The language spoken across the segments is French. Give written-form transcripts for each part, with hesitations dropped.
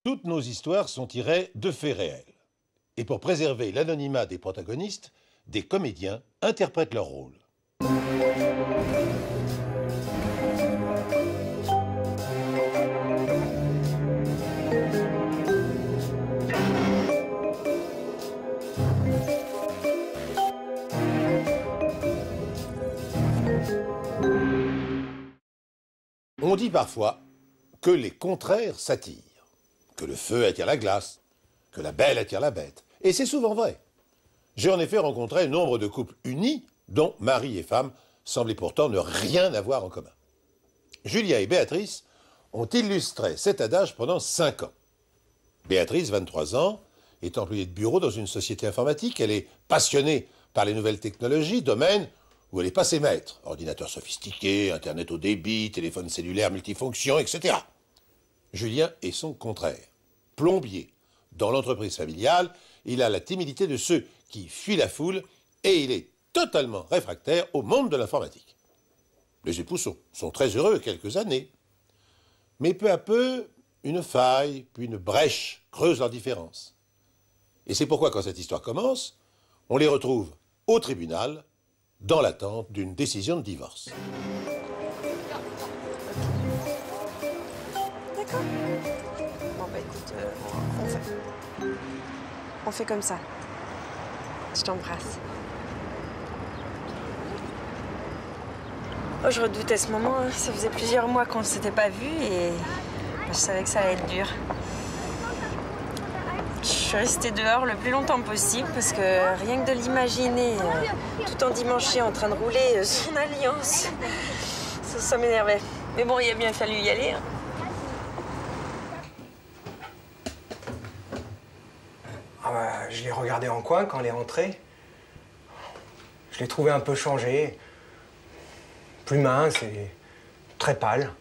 Toutes nos histoires sont tirées de faits réels. Et pour préserver l'anonymat des protagonistes, des comédiens interprètent leur rôle. On dit parfois que les contraires s'attirent, que le feu attire la glace, que la belle attire la bête. Et c'est souvent vrai. J'ai en effet rencontré nombre de couples unis, dont mari et femme semblaient pourtant ne rien avoir en commun. Julia et Béatrice ont illustré cet adage pendant 5 ans. Béatrice, 23 ans, est employée de bureau dans une société informatique. Elle est passionnée par les nouvelles technologies, domaine où elle est passée maître. Ordinateur sophistiqué, Internet au débit, téléphone cellulaire multifonction, etc. Julien est son contraire. Plombier. Dans l'entreprise familiale, il a la timidité de ceux qui fuient la foule et il est totalement réfractaire au monde de l'informatique. Les époux sont très heureux quelques années. Mais peu à peu, une faille, puis une brèche creuse leur différence. Et c'est pourquoi, quand cette histoire commence, on les retrouve au tribunal, dans l'attente d'une décision de divorce. D'accord. Bon, bah écoute, on fait comme ça. Je t'embrasse. Oh, je redoutais ce moment. Hein. Ça faisait plusieurs mois qu'on ne s'était pas vus et je savais que ça allait être dur. Je suis restée dehors le plus longtemps possible parce que rien que de l'imaginer, tout endimanché en train de rouler son alliance, ça m'énervait. Mais bon, il a bien fallu y aller. Hein. Ah bah, je l'ai regardé en coin quand elle est rentrée. Je l'ai trouvé un peu changé. Plus mince et très pâle.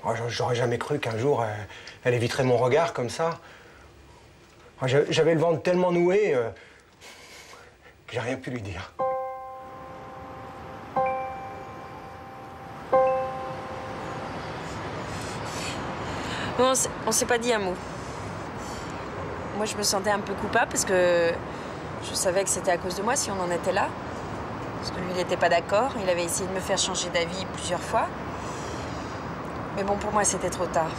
Oh, j'aurais jamais cru qu'un jour, elle éviterait mon regard comme ça. J'avais le ventre tellement noué que j'ai rien pu lui dire. Bon, on s'est pas dit un mot. Moi, je me sentais un peu coupable parce que je savais que c'était à cause de moi si on en était là. Parce que lui, il n'était pas d'accord. Il avait essayé de me faire changer d'avis plusieurs fois. Mais bon, pour moi, c'était trop tard.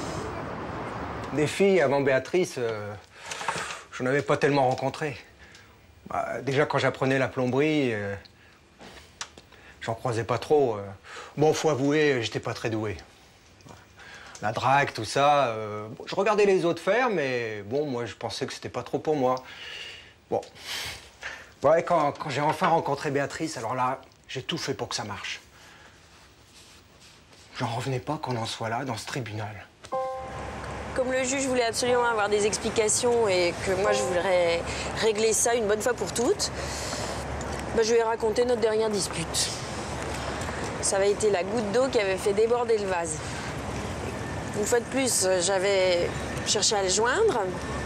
Des filles avant Béatrice, j'en avais pas tellement rencontré. Bah, déjà, quand j'apprenais la plomberie, j'en croisais pas trop. Bon, faut avouer, j'étais pas très doué. La drague, tout ça, je regardais les autres faire, mais bon, moi, je pensais que c'était pas trop pour moi. Bon. Ouais, quand j'ai enfin rencontré Béatrice, alors là, j'ai tout fait pour que ça marche. J'en revenais pas qu'on en soit là, dans ce tribunal. Comme le juge voulait absolument avoir des explications et que moi, je voudrais régler ça une bonne fois pour toutes, bah, je lui ai raconté notre dernière dispute. Ça avait été la goutte d'eau qui avait fait déborder le vase. Une fois de plus, j'avais cherché à le joindre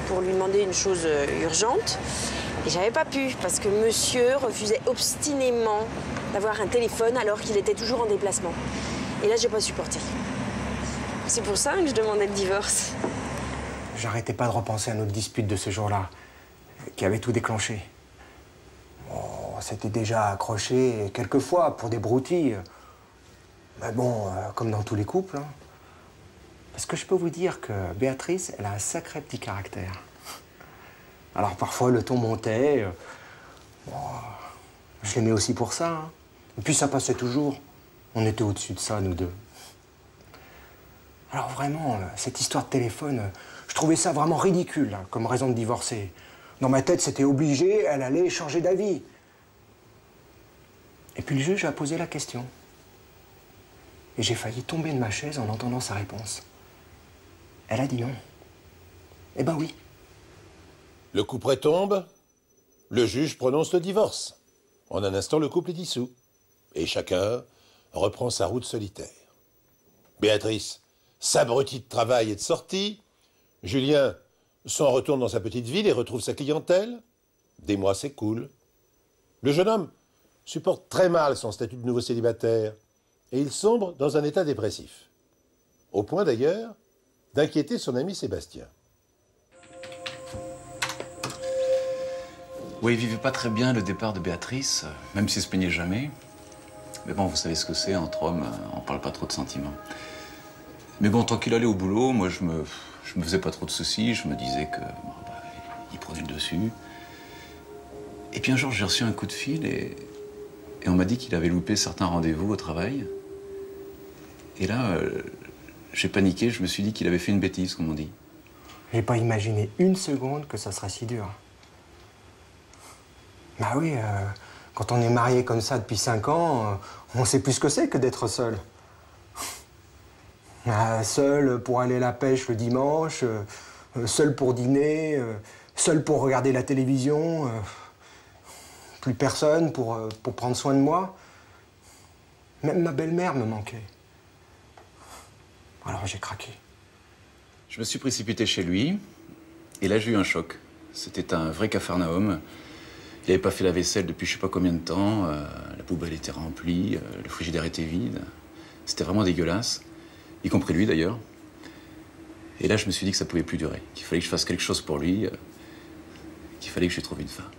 pour lui demander une chose urgente. Et j'avais pas pu, parce que monsieur refusait obstinément d'avoir un téléphone alors qu'il était toujours en déplacement. Et là, j'ai pas supporté. C'est pour ça que je demandais le divorce. J'arrêtais pas de repenser à notre dispute de ce jour-là, qui avait tout déclenché. On s'était déjà accroché quelques fois pour des broutilles. Mais bon, comme dans tous les couples. Hein. Parce que je peux vous dire que Béatrice, elle a un sacré petit caractère. Alors parfois, le ton montait. Bon, je l'aimais aussi pour ça. Hein. Et puis ça passait toujours. On était au-dessus de ça, nous deux. Alors vraiment, cette histoire de téléphone, je trouvais ça vraiment ridicule, hein, comme raison de divorcer. Dans ma tête, c'était obligé, elle allait changer d'avis. Et puis le juge a posé la question. Et j'ai failli tomber de ma chaise en entendant sa réponse. Elle a dit non. Eh ben oui. Le couperet tombe, le juge prononce le divorce. En un instant, le couple est dissous. Et chacun reprend sa route solitaire. Béatrice s'abrutit de travail et de sortie. Julien s'en retourne dans sa petite ville et retrouve sa clientèle. Des mois s'écoulent. Le jeune homme supporte très mal son statut de nouveau célibataire et il sombre dans un état dépressif. Au point d'ailleurs d'inquiéter son ami Sébastien. Oui, il vivait pas très bien le départ de Béatrice, même s'il se plaignait jamais. Mais bon, vous savez ce que c'est, entre hommes, on parle pas trop de sentiments. Mais bon, tant qu'il allait au boulot, moi, je me faisais pas trop de soucis. Je me disais que, bon, bah, il prenait le dessus. Et puis un jour, j'ai reçu un coup de fil et on m'a dit qu'il avait loupé certains rendez-vous au travail. Et là, j'ai paniqué, je me suis dit qu'il avait fait une bêtise, comme on dit. J'ai pas imaginé une seconde que ça serait si dur. Bah oui, quand on est marié comme ça depuis 5 ans, on sait plus ce que c'est que d'être seul. Seul pour aller à la pêche le dimanche, seul pour dîner, seul pour regarder la télévision, plus personne pour prendre soin de moi. Même ma belle-mère me manquait. Alors j'ai craqué. Je me suis précipité chez lui, et là j'ai eu un choc. C'était un vrai capharnaüm. Il n'avait pas fait la vaisselle depuis je sais pas combien de temps, la poubelle était remplie, le frigidaire était vide. C'était vraiment dégueulasse, y compris lui d'ailleurs. Et là je me suis dit que ça pouvait plus durer, qu'il fallait que je fasse quelque chose pour lui, qu'il fallait que je lui trouve une femme.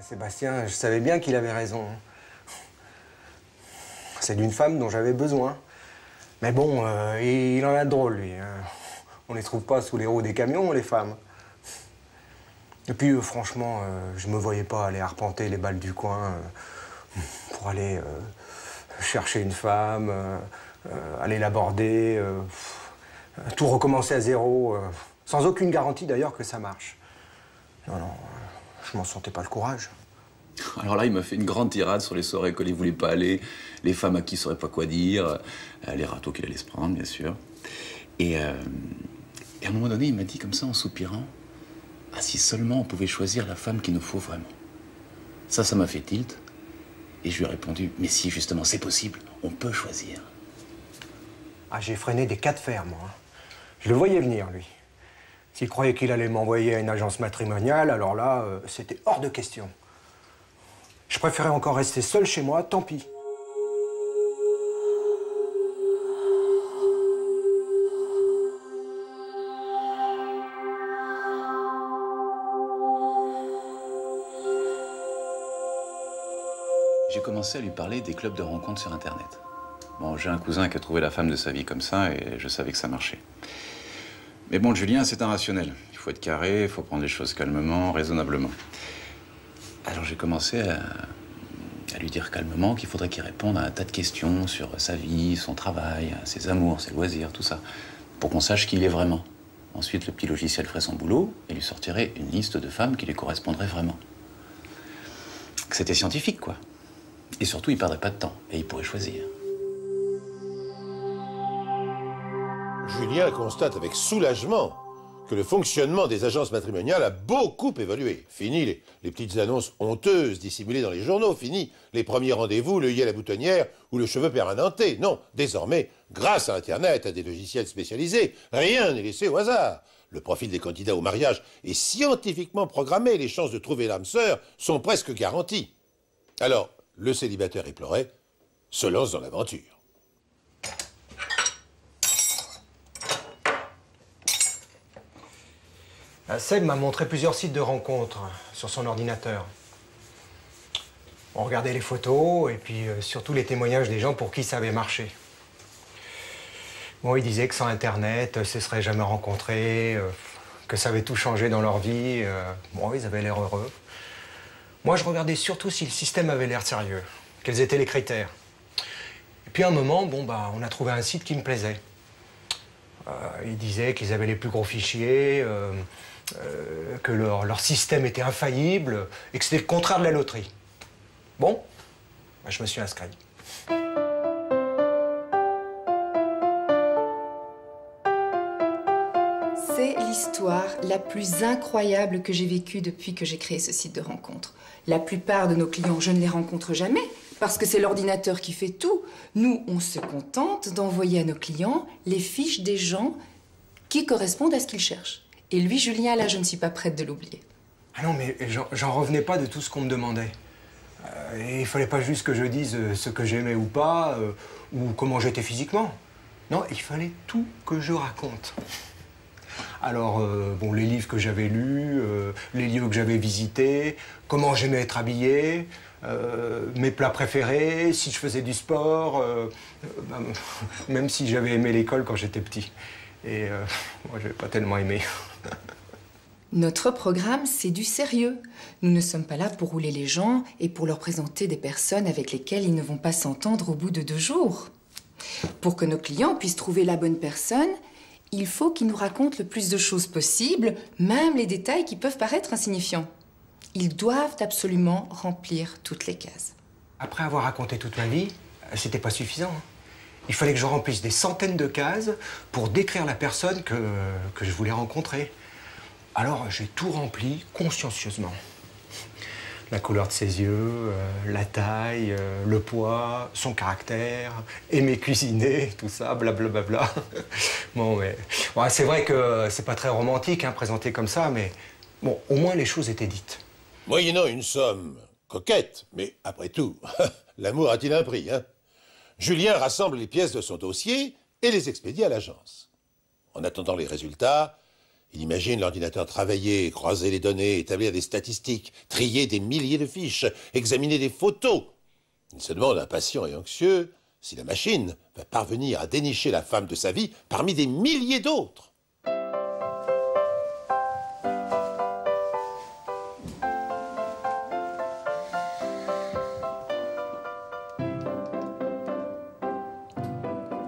Sébastien, je savais bien qu'il avait raison. C'est d'une femme dont j'avais besoin. Mais bon, il en a de drôle, lui. On les trouve pas sous les roues des camions, les femmes. Et puis, franchement, je me voyais pas aller arpenter les balles du coin pour aller chercher une femme, aller l'aborder, tout recommencer à zéro, sans aucune garantie d'ailleurs que ça marche. Non, non, je m'en sentais pas le courage. Alors là, il m'a fait une grande tirade sur les soirées auxquelles il voulait pas aller, les femmes à qui il saurait pas quoi dire, les râteaux qu'il allait se prendre, bien sûr. Et à un moment donné, il m'a dit comme ça, en soupirant, « Ah, si seulement on pouvait choisir la femme qu'il nous faut vraiment. » Ça m'a fait tilt. Et je lui ai répondu, « Mais si, justement, c'est possible, on peut choisir. » Ah, j'ai freiné des 4 fers, moi. Je le voyais venir, lui. S'il croyait qu'il allait m'envoyer à une agence matrimoniale, alors là, c'était hors de question. Je préférais encore rester seul chez moi, tant pis. J'ai commencé à lui parler des clubs de rencontres sur Internet. Bon, j'ai un cousin qui a trouvé la femme de sa vie comme ça, et je savais que ça marchait. Mais bon, Julien, c'est un rationnel. Il faut être carré, il faut prendre les choses calmement, raisonnablement. Alors j'ai commencé à lui dire calmement qu'il faudrait qu'il réponde à un tas de questions sur sa vie, son travail, ses amours, ses loisirs, tout ça, pour qu'on sache qui il est vraiment. Ensuite, le petit logiciel ferait son boulot et lui sortirait une liste de femmes qui lui correspondraient vraiment. C'était scientifique, quoi. Et surtout, il perdrait pas de temps et il pourrait choisir. Julien constate avec soulagement que le fonctionnement des agences matrimoniales a beaucoup évolué. Fini les petites annonces honteuses dissimulées dans les journaux. Fini les premiers rendez-vous, l'œil à la boutonnière ou le cheveu permanenté. Non, désormais, grâce à Internet, à des logiciels spécialisés, rien n'est laissé au hasard. Le profil des candidats au mariage est scientifiquement programmé. Les chances de trouver l'âme sœur sont presque garanties. Alors, le célibataire éploré se lance dans l'aventure. Seb m'a montré plusieurs sites de rencontres sur son ordinateur. On regardait les photos et puis surtout les témoignages des gens pour qui ça avait marché. Bon, ils disaient que sans Internet, ils se seraient jamais rencontrés, que ça avait tout changé dans leur vie. Bon, ils avaient l'air heureux. Moi, je regardais surtout si le système avait l'air sérieux, quels étaient les critères. Et puis à un moment, bon, bah, on a trouvé un site qui me plaisait. Ils disaient qu'ils avaient les plus gros fichiers, que leur système était infaillible et que c'était le contraire de la loterie. Bon, bah, je me suis inscrit. C'est l'histoire la plus incroyable que j'ai vécue depuis que j'ai créé ce site de rencontre. La plupart de nos clients, je ne les rencontre jamais parce que c'est l'ordinateur qui fait tout. Nous, on se contente d'envoyer à nos clients les fiches des gens qui correspondent à ce qu'ils cherchent. Et lui, Julien, là, je ne suis pas prête de l'oublier. Ah non, mais j'en revenais pas de tout ce qu'on me demandait. Et il fallait pas juste que je dise ce que j'aimais ou pas, ou comment j'étais physiquement. Non, il fallait tout que je raconte. Alors, bon, les livres que j'avais lus, les lieux que j'avais visités, comment j'aimais être habillé, mes plats préférés, si je faisais du sport, même si j'avais aimé l'école quand j'étais petit. Et moi, je n'avais pas tellement aimé. Notre programme, c'est du sérieux. Nous ne sommes pas là pour rouler les gens et pour leur présenter des personnes avec lesquelles ils ne vont pas s'entendre au bout de 2 jours. Pour que nos clients puissent trouver la bonne personne, il faut qu'ils nous racontent le plus de choses possible, même les détails qui peuvent paraître insignifiants. Ils doivent absolument remplir toutes les cases. Après avoir raconté toute ma vie, c'était pas suffisant. Il fallait que je remplisse des centaines de cases pour décrire la personne que je voulais rencontrer. Alors j'ai tout rempli consciencieusement. La couleur de ses yeux, la taille, le poids, son caractère, aimer cuisiner, tout ça, blablabla. Bon, mais ouais, c'est vrai que c'est pas très romantique, hein, présenté comme ça, mais bon, au moins les choses étaient dites. Moyennant une somme coquette, mais après tout, l'amour a-t-il un prix, hein? Julien rassemble les pièces de son dossier et les expédie à l'agence. En attendant les résultats, il imagine l'ordinateur travailler, croiser les données, établir des statistiques, trier des milliers de fiches, examiner des photos. Il se demande, impatient et anxieux, si la machine va parvenir à dénicher la femme de sa vie parmi des milliers d'autres.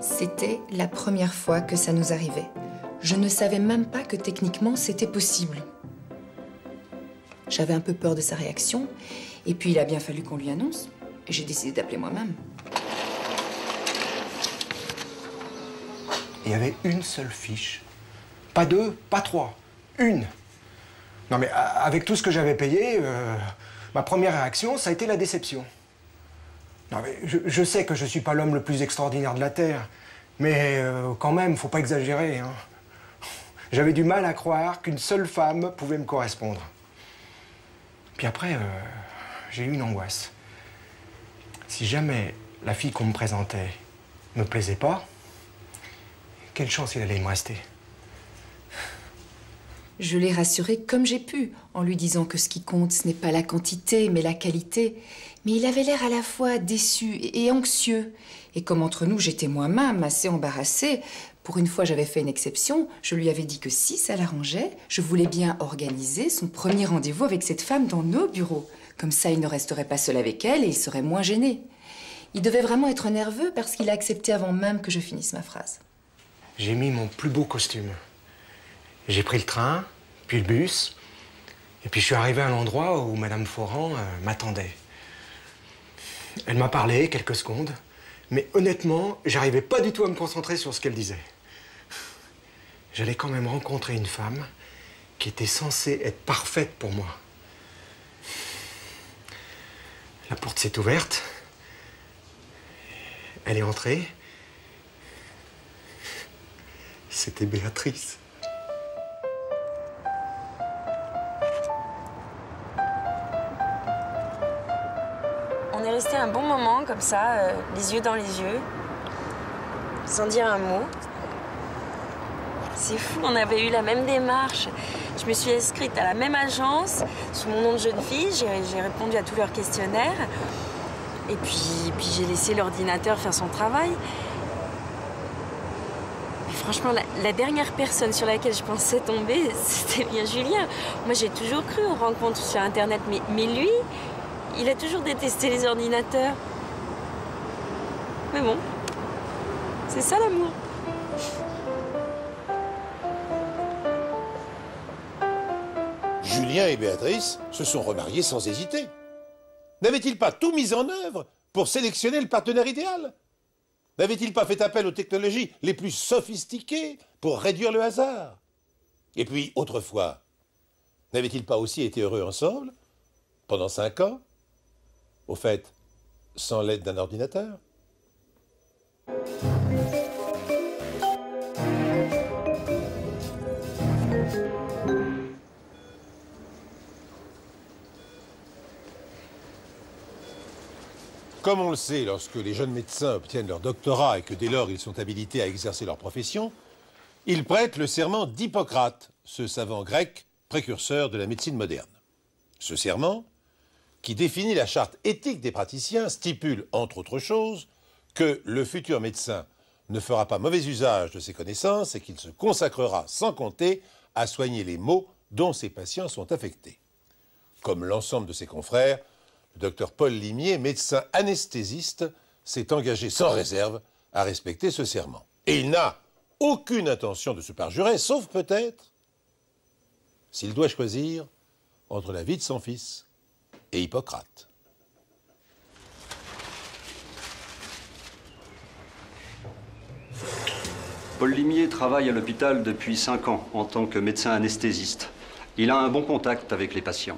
C'était la première fois que ça nous arrivait. Je ne savais même pas que techniquement c'était possible. J'avais un peu peur de sa réaction, et puis il a bien fallu qu'on lui annonce. Et j'ai décidé d'appeler moi-même. Il y avait une seule fiche. Pas 2, pas 3. Une. Non mais avec tout ce que j'avais payé, ma première réaction, ça a été la déception. Non mais je sais que je suis pas l'homme le plus extraordinaire de la Terre, mais quand même, faut pas exagérer, hein. J'avais du mal à croire qu'une seule femme pouvait me correspondre. Puis après, j'ai eu une angoisse. Si jamais la fille qu'on me présentait me plaisait pas, quelle chance il allait me rester? Je l'ai rassuré comme j'ai pu, en lui disant que ce qui compte, ce n'est pas la quantité, mais la qualité. Mais il avait l'air à la fois déçu et anxieux. Et comme entre nous, j'étais moi-même assez embarrassée, pour une fois, j'avais fait une exception. Je lui avais dit que si ça l'arrangeait, je voulais bien organiser son premier rendez-vous avec cette femme dans nos bureaux. Comme ça, il ne resterait pas seul avec elle et il serait moins gêné. Il devait vraiment être nerveux parce qu'il a accepté avant même que je finisse ma phrase. J'ai mis mon plus beau costume. J'ai pris le train, puis le bus, et puis je suis arrivé à l'endroit où Madame Foran m'attendait. Elle m'a parlé quelques secondes, mais honnêtement, j'arrivais pas du tout à me concentrer sur ce qu'elle disait. J'allais quand même rencontrer une femme qui était censée être parfaite pour moi. La porte s'est ouverte. Elle est entrée. C'était Béatrice. On est resté un bon moment comme ça, les yeux dans les yeux, sans dire un mot. C'est fou, on avait eu la même démarche. Je me suis inscrite à la même agence, sous mon nom de jeune fille, j'ai répondu à tous leurs questionnaires. Et puis j'ai laissé l'ordinateur faire son travail. Mais franchement, la dernière personne sur laquelle je pensais tomber, c'était bien Julien. Moi, j'ai toujours cru aux rencontres sur Internet, mais lui, il a toujours détesté les ordinateurs. Mais bon, c'est ça l'amour. Julien et Béatrice se sont remariés sans hésiter. N'avaient-ils pas tout mis en œuvre pour sélectionner le partenaire idéal? N'avaient-ils pas fait appel aux technologies les plus sophistiquées pour réduire le hasard? Et puis, autrefois, n'avaient-ils pas aussi été heureux ensemble pendant 5 ans? Au fait, sans l'aide d'un ordinateur? Comme on le sait, lorsque les jeunes médecins obtiennent leur doctorat et que dès lors ils sont habilités à exercer leur profession, ils prêtent le serment d'Hippocrate, ce savant grec précurseur de la médecine moderne. Ce serment, qui définit la charte éthique des praticiens, stipule, entre autres choses, que le futur médecin ne fera pas mauvais usage de ses connaissances et qu'il se consacrera sans compter à soigner les maux dont ses patients sont affectés. Comme l'ensemble de ses confrères, le docteur Paul Limier, médecin anesthésiste, s'est engagé sans réserve à respecter ce serment. Et il n'a aucune intention de se parjurer, sauf peut-être s'il doit choisir entre la vie de son fils et Hippocrate. Paul Limier travaille à l'hôpital depuis 5 ans en tant que médecin anesthésiste. Il a un bon contact avec les patients.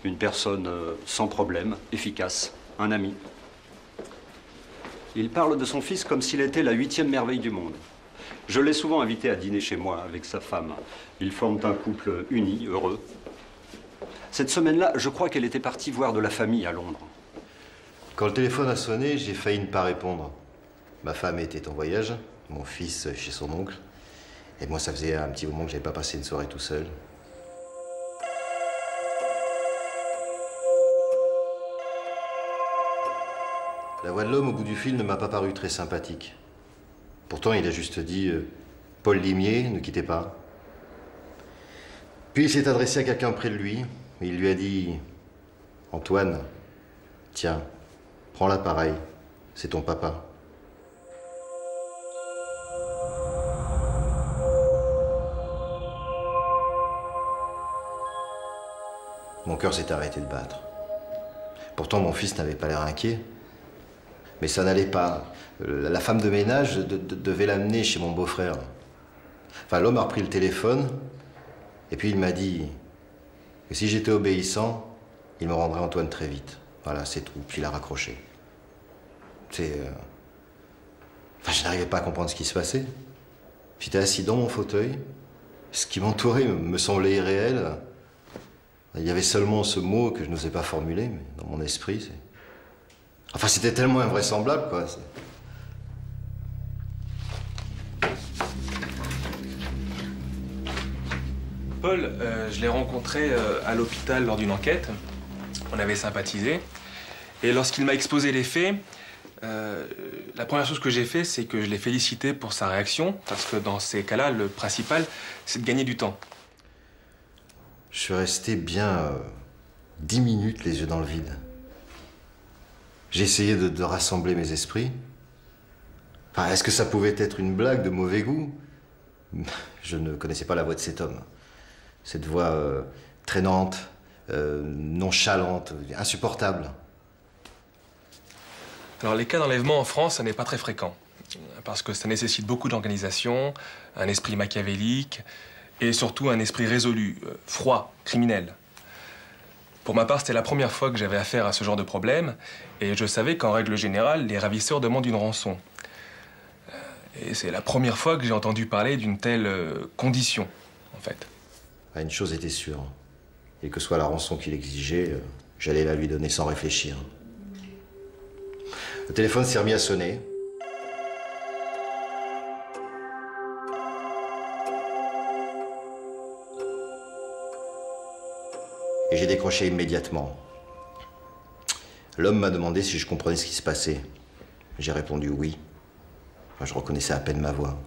Une personne sans problème, efficace, un ami. Il parle de son fils comme s'il était la 8e merveille du monde. Je l'ai souvent invité à dîner chez moi avec sa femme. Ils forment un couple uni, heureux. Cette semaine-là, je crois qu'elle était partie voir de la famille à Londres. Quand le téléphone a sonné, j'ai failli ne pas répondre. Ma femme était en voyage, mon fils chez son oncle. Et moi, ça faisait un petit moment que j'avais pas passé une soirée tout seul. La voix de l'homme au bout du fil ne m'a pas paru très sympathique. Pourtant, il a juste dit « Paul Limier, ne quittez pas ». Puis il s'est adressé à quelqu'un près de lui. Et il lui a dit « Antoine, tiens, prends l'appareil, c'est ton papa ». Mon cœur s'est arrêté de battre. Pourtant, mon fils n'avait pas l'air inquiet. Mais ça n'allait pas. La femme de ménage devait l'amener chez mon beau-frère. Enfin, l'homme a repris le téléphone, et puis il m'a dit que si j'étais obéissant, il me rendrait Antoine très vite. Voilà, c'est tout. Puis il a raccroché. Enfin, je n'arrivais pas à comprendre ce qui se passait. J'étais assis dans mon fauteuil. Ce qui m'entourait me semblait irréel. Il y avait seulement ce mot que je n'osais pas formuler, mais dans mon esprit, c'est... Enfin, c'était tellement invraisemblable, quoi. Paul, je l'ai rencontré à l'hôpital lors d'une enquête. On avait sympathisé. Et lorsqu'il m'a exposé les faits, la première chose que j'ai fait, c'est que je l'ai félicité pour sa réaction, parce que dans ces cas-là, le principal, c'est de gagner du temps. Je suis resté bien 10 minutes les yeux dans le vide. J'ai essayé de rassembler mes esprits. Enfin, est-ce que ça pouvait être une blague de mauvais goût? Je ne connaissais pas la voix de cet homme. Cette voix traînante, nonchalante, insupportable. Alors les cas d'enlèvement en France, ça n'est pas très fréquent. Parce que ça nécessite beaucoup d'organisation, un esprit machiavélique et surtout un esprit résolu, froid, criminel. Pour ma part, c'était la première fois que j'avais affaire à ce genre de problème et je savais qu'en règle générale, les ravisseurs demandent une rançon. Et c'est la première fois que j'ai entendu parler d'une telle condition, en fait. Une chose était sûre, et que soit la rançon qu'il exigeait, j'allais la lui donner sans réfléchir. Le téléphone s'est remis à sonner. Et j'ai décroché immédiatement. L'homme m'a demandé si je comprenais ce qui se passait. J'ai répondu oui. Enfin, je reconnaissais à peine ma voix.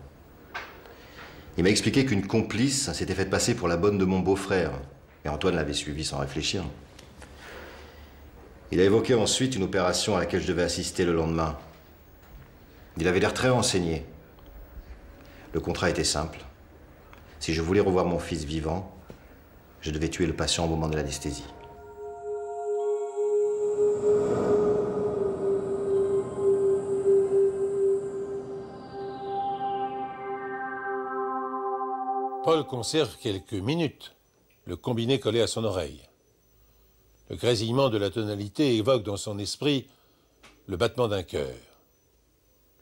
Il m'a expliqué qu'une complice s'était faite passer pour la bonne de mon beau-frère. Et Antoine l'avait suivi sans réfléchir. Il a évoqué ensuite une opération à laquelle je devais assister le lendemain. Il avait l'air très renseigné. Le contrat était simple. Si je voulais revoir mon fils vivant, je devais tuer le patient au moment de l'anesthésie. Paul conserve quelques minutes, le combiné collé à son oreille. Le grésillement de la tonalité évoque dans son esprit le battement d'un cœur.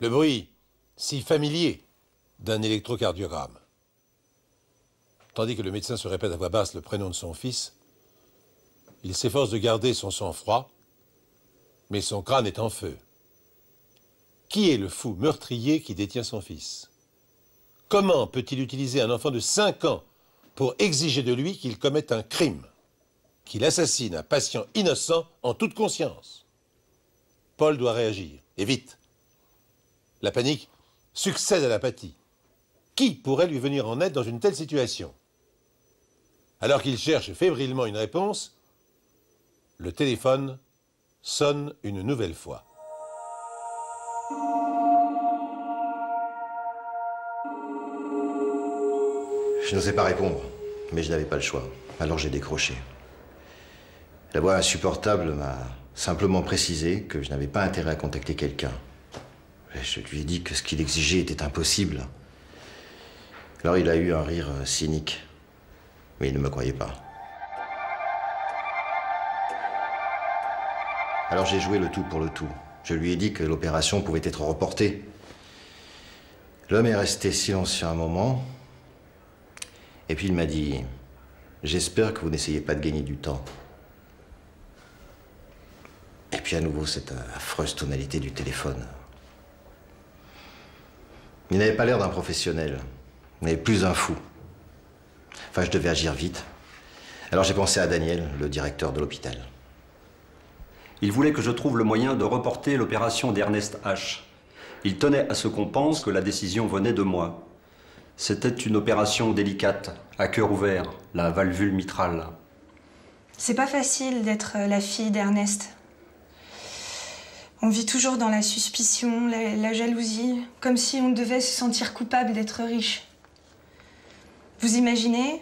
Le bruit, si familier, d'un électrocardiogramme. Tandis que le médecin se répète à voix basse le prénom de son fils, il s'efforce de garder son sang-froid Mais son crâne est en feu. Qui est le fou meurtrier qui détient son fils? Comment peut-il utiliser un enfant de 5 ans pour exiger de lui qu'il commette un crime, qu'il assassine un patient innocent en toute conscience? Paul doit réagir, et vite. La panique succède à l'apathie. Qui pourrait lui venir en aide dans une telle situation? Alors qu'il cherche fébrilement une réponse, le téléphone sonne une nouvelle fois. Je n'osais pas répondre, mais je n'avais pas le choix. Alors j'ai décroché. La voix insupportable m'a simplement précisé que je n'avais pas intérêt à contacter quelqu'un. Je lui ai dit que ce qu'il exigeait était impossible. Alors il a eu un rire cynique, mais il ne me croyait pas. Alors j'ai joué le tout pour le tout. Je lui ai dit que l'opération pouvait être reportée. L'homme est resté silencieux un moment, et puis il m'a dit « J'espère que vous n'essayez pas de gagner du temps. » Et puis à nouveau cette affreuse tonalité du téléphone. Il n'avait pas l'air d'un professionnel, mais plus un fou. Enfin, je devais agir vite. Alors j'ai pensé à Daniel, le directeur de l'hôpital. Il voulait que je trouve le moyen de reporter l'opération d'Ernest H. Il tenait à ce qu'on pense que la décision venait de moi. C'était une opération délicate, à cœur ouvert, la valvule mitrale. C'est pas facile d'être la fille d'Ernest. On vit toujours dans la suspicion, la jalousie, comme si on devait se sentir coupable d'être riche. Vous imaginez,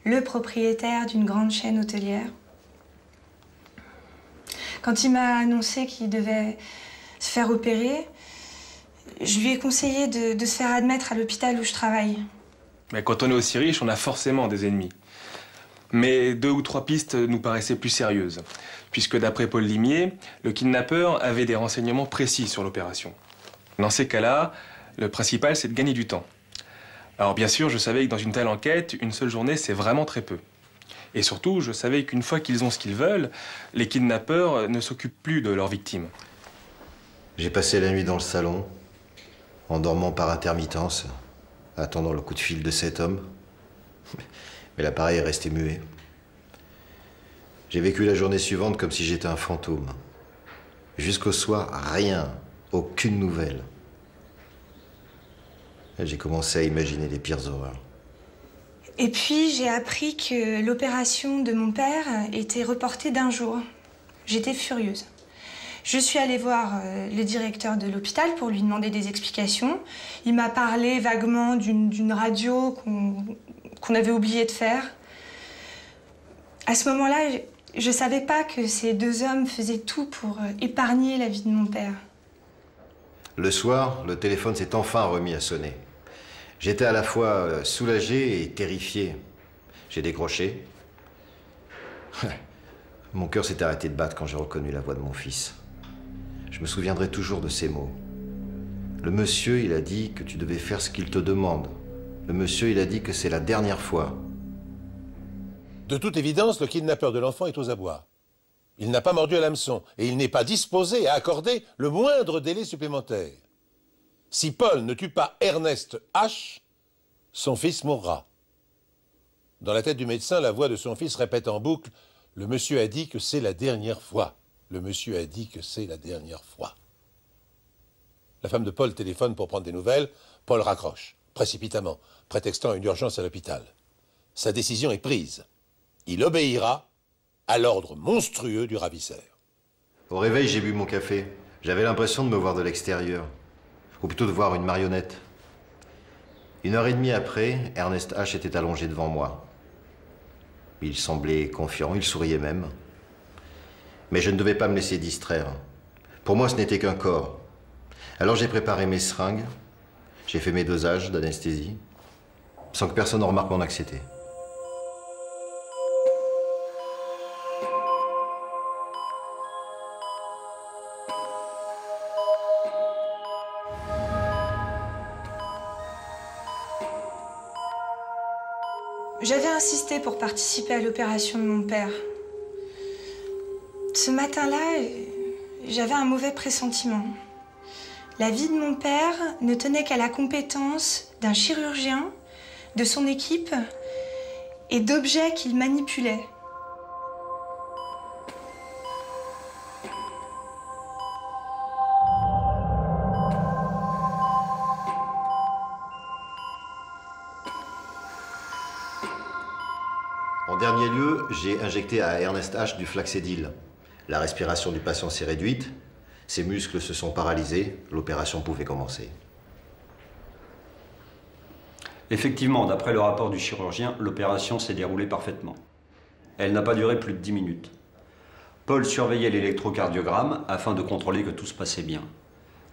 le propriétaire d'une grande chaîne hôtelière. Quand il m'a annoncé qu'il devait se faire opérer, je lui ai conseillé de se faire admettre à l'hôpital où je travaille. Mais quand on est aussi riche, on a forcément des ennemis. Mais 2 ou 3 pistes nous paraissaient plus sérieuses, puisque d'après Paul Limier, le kidnappeur avait des renseignements précis sur l'opération. Dans ces cas-là, le principal, c'est de gagner du temps. Alors bien sûr, je savais que dans une telle enquête, une seule journée, c'est vraiment très peu. Et surtout, je savais qu'une fois qu'ils ont ce qu'ils veulent, les kidnappeurs ne s'occupent plus de leurs victimes. J'ai passé la nuit dans le salon, en dormant par intermittence, attendant le coup de fil de cet homme. Mais l'appareil est resté muet. J'ai vécu la journée suivante comme si j'étais un fantôme. Jusqu'au soir, rien, aucune nouvelle. J'ai commencé à imaginer les pires horreurs. Et puis j'ai appris que l'opération de mon père était reportée d'1 jour. J'étais furieuse. Je suis allée voir le directeur de l'hôpital pour lui demander des explications. Il m'a parlé vaguement d'une radio qu'on avait oublié de faire. À ce moment-là, je ne savais pas que ces 2 hommes faisaient tout pour épargner la vie de mon père. Le soir, le téléphone s'est enfin remis à sonner. J'étais à la fois soulagé et terrifié. J'ai décroché. Mon cœur s'est arrêté de battre quand j'ai reconnu la voix de mon fils. Je me souviendrai toujours de ces mots. Le monsieur, il a dit que tu devais faire ce qu'il te demande. Le monsieur, il a dit que c'est la dernière fois. De toute évidence, le kidnappeur de l'enfant est aux abois. Il n'a pas mordu à l'hameçon et il n'est pas disposé à accorder le moindre délai supplémentaire. Si Paul ne tue pas Ernest H., son fils mourra. Dans la tête du médecin, la voix de son fils répète en boucle « Le monsieur a dit que c'est la dernière fois. Le monsieur a dit que c'est la dernière fois. » La femme de Paul téléphone pour prendre des nouvelles. Paul raccroche, précipitamment, prétextant une urgence à l'hôpital. Sa décision est prise. Il obéira à l'ordre monstrueux du ravisseur. Au réveil, j'ai bu mon café. J'avais l'impression de me voir de l'extérieur. Ou plutôt de voir une marionnette. 1h30 après, Ernest H. était allongé devant moi. Il semblait confiant, il souriait même. Mais je ne devais pas me laisser distraire. Pour moi, ce n'était qu'un corps. Alors j'ai préparé mes seringues, j'ai fait mes dosages d'anesthésie, sans que personne ne remarque mon anxiété. J'avais insisté pour participer à l'opération de mon père. Ce matin-là, j'avais un mauvais pressentiment. La vie de mon père ne tenait qu'à la compétence d'un chirurgien, de son équipe et d'objets qu'il manipulait. En dernier lieu, j'ai injecté à Ernest H du flaxédil. La respiration du patient s'est réduite, ses muscles se sont paralysés, l'opération pouvait commencer. Effectivement, d'après le rapport du chirurgien, l'opération s'est déroulée parfaitement. Elle n'a pas duré plus de 10 minutes. Paul surveillait l'électrocardiogramme afin de contrôler que tout se passait bien.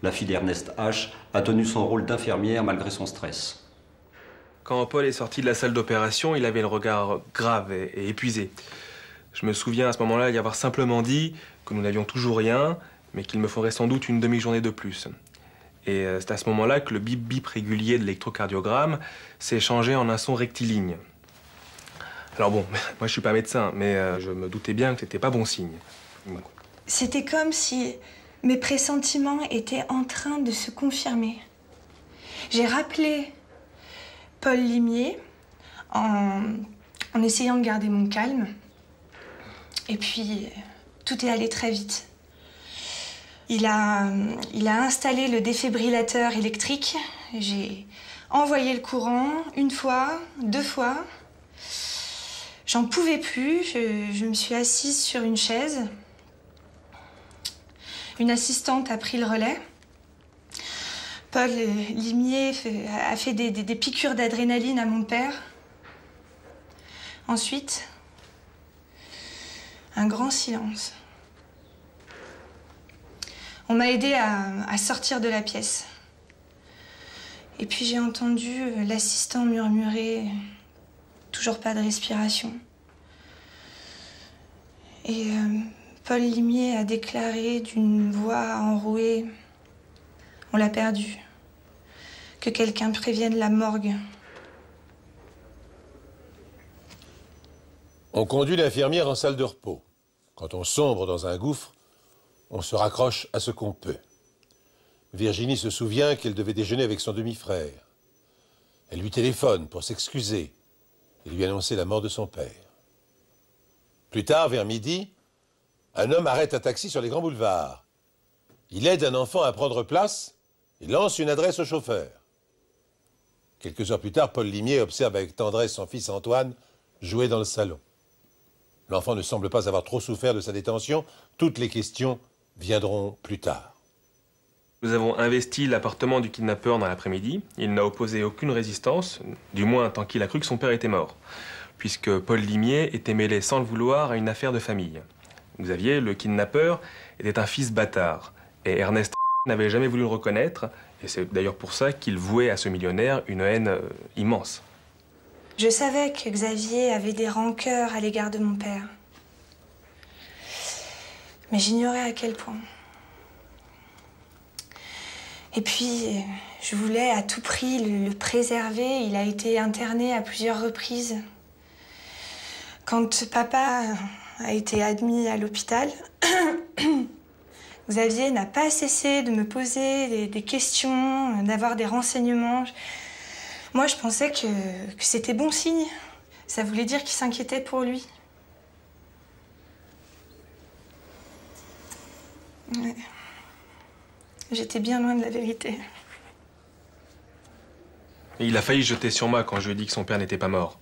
La fille d'Ernest H a tenu son rôle d'infirmière malgré son stress. Quand Paul est sorti de la salle d'opération, il avait le regard grave et épuisé. Je me souviens à ce moment-là y avoir simplement dit que nous n'avions toujours rien, mais qu'il me faudrait sans doute une demi-journée de plus. Et c'est à ce moment-là que le bip-bip régulier de l'électrocardiogramme s'est changé en un son rectiligne. Alors bon, moi je suis pas médecin, mais je me doutais bien que c'était pas bon signe. C'était comme si mes pressentiments étaient en train de se confirmer. J'ai rappelé Paul Limier en essayant de garder mon calme. Et puis, tout est allé très vite. Il a installé le défibrillateur électrique. J'ai envoyé le courant une fois, 2 fois. J'en pouvais plus. Je me suis assise sur une chaise. Une assistante a pris le relais. Paul Limier a fait des piqûres d'adrénaline à mon père. Ensuite, un grand silence. On m'a aidé à sortir de la pièce. Et puis j'ai entendu l'assistant murmurer « Toujours pas de respiration ». Et Paul Limier a déclaré d'une voix enrouée « On l'a perdu. Que quelqu'un prévienne la morgue. » On conduit l'infirmière en salle de repos. Quand on sombre dans un gouffre, on se raccroche à ce qu'on peut. Virginie se souvient qu'elle devait déjeuner avec son demi-frère. Elle lui téléphone pour s'excuser et lui annoncer la mort de son père. Plus tard, vers midi, un homme arrête un taxi sur les grands boulevards. Il aide un enfant à prendre place et lance une adresse au chauffeur. Quelques heures plus tard, Paul Limier observe avec tendresse son fils Antoine jouer dans le salon. L'enfant ne semble pas avoir trop souffert de sa détention. Toutes les questions viendront plus tard. Nous avons investi l'appartement du kidnappeur dans l'après-midi. Il n'a opposé aucune résistance, du moins tant qu'il a cru que son père était mort, puisque Paul Limier était mêlé sans le vouloir à une affaire de famille. Xavier, le kidnappeur, était un fils bâtard, et Ernest n'avait jamais voulu le reconnaître, et c'est d'ailleurs pour ça qu'il vouait à ce millionnaire une haine immense. Je savais que Xavier avait des rancœurs à l'égard de mon père. Mais j'ignorais à quel point. Et puis, je voulais à tout prix le préserver. Il a été interné à plusieurs reprises. Quand papa a été admis à l'hôpital, Xavier n'a pas cessé de me poser des questions, d'avoir des renseignements. Moi, je pensais que c'était bon signe. Ça voulait dire qu'il s'inquiétait pour lui. Ouais. J'étais bien loin de la vérité. Et il a failli jeter sur moi quand je lui ai dit que son père n'était pas mort.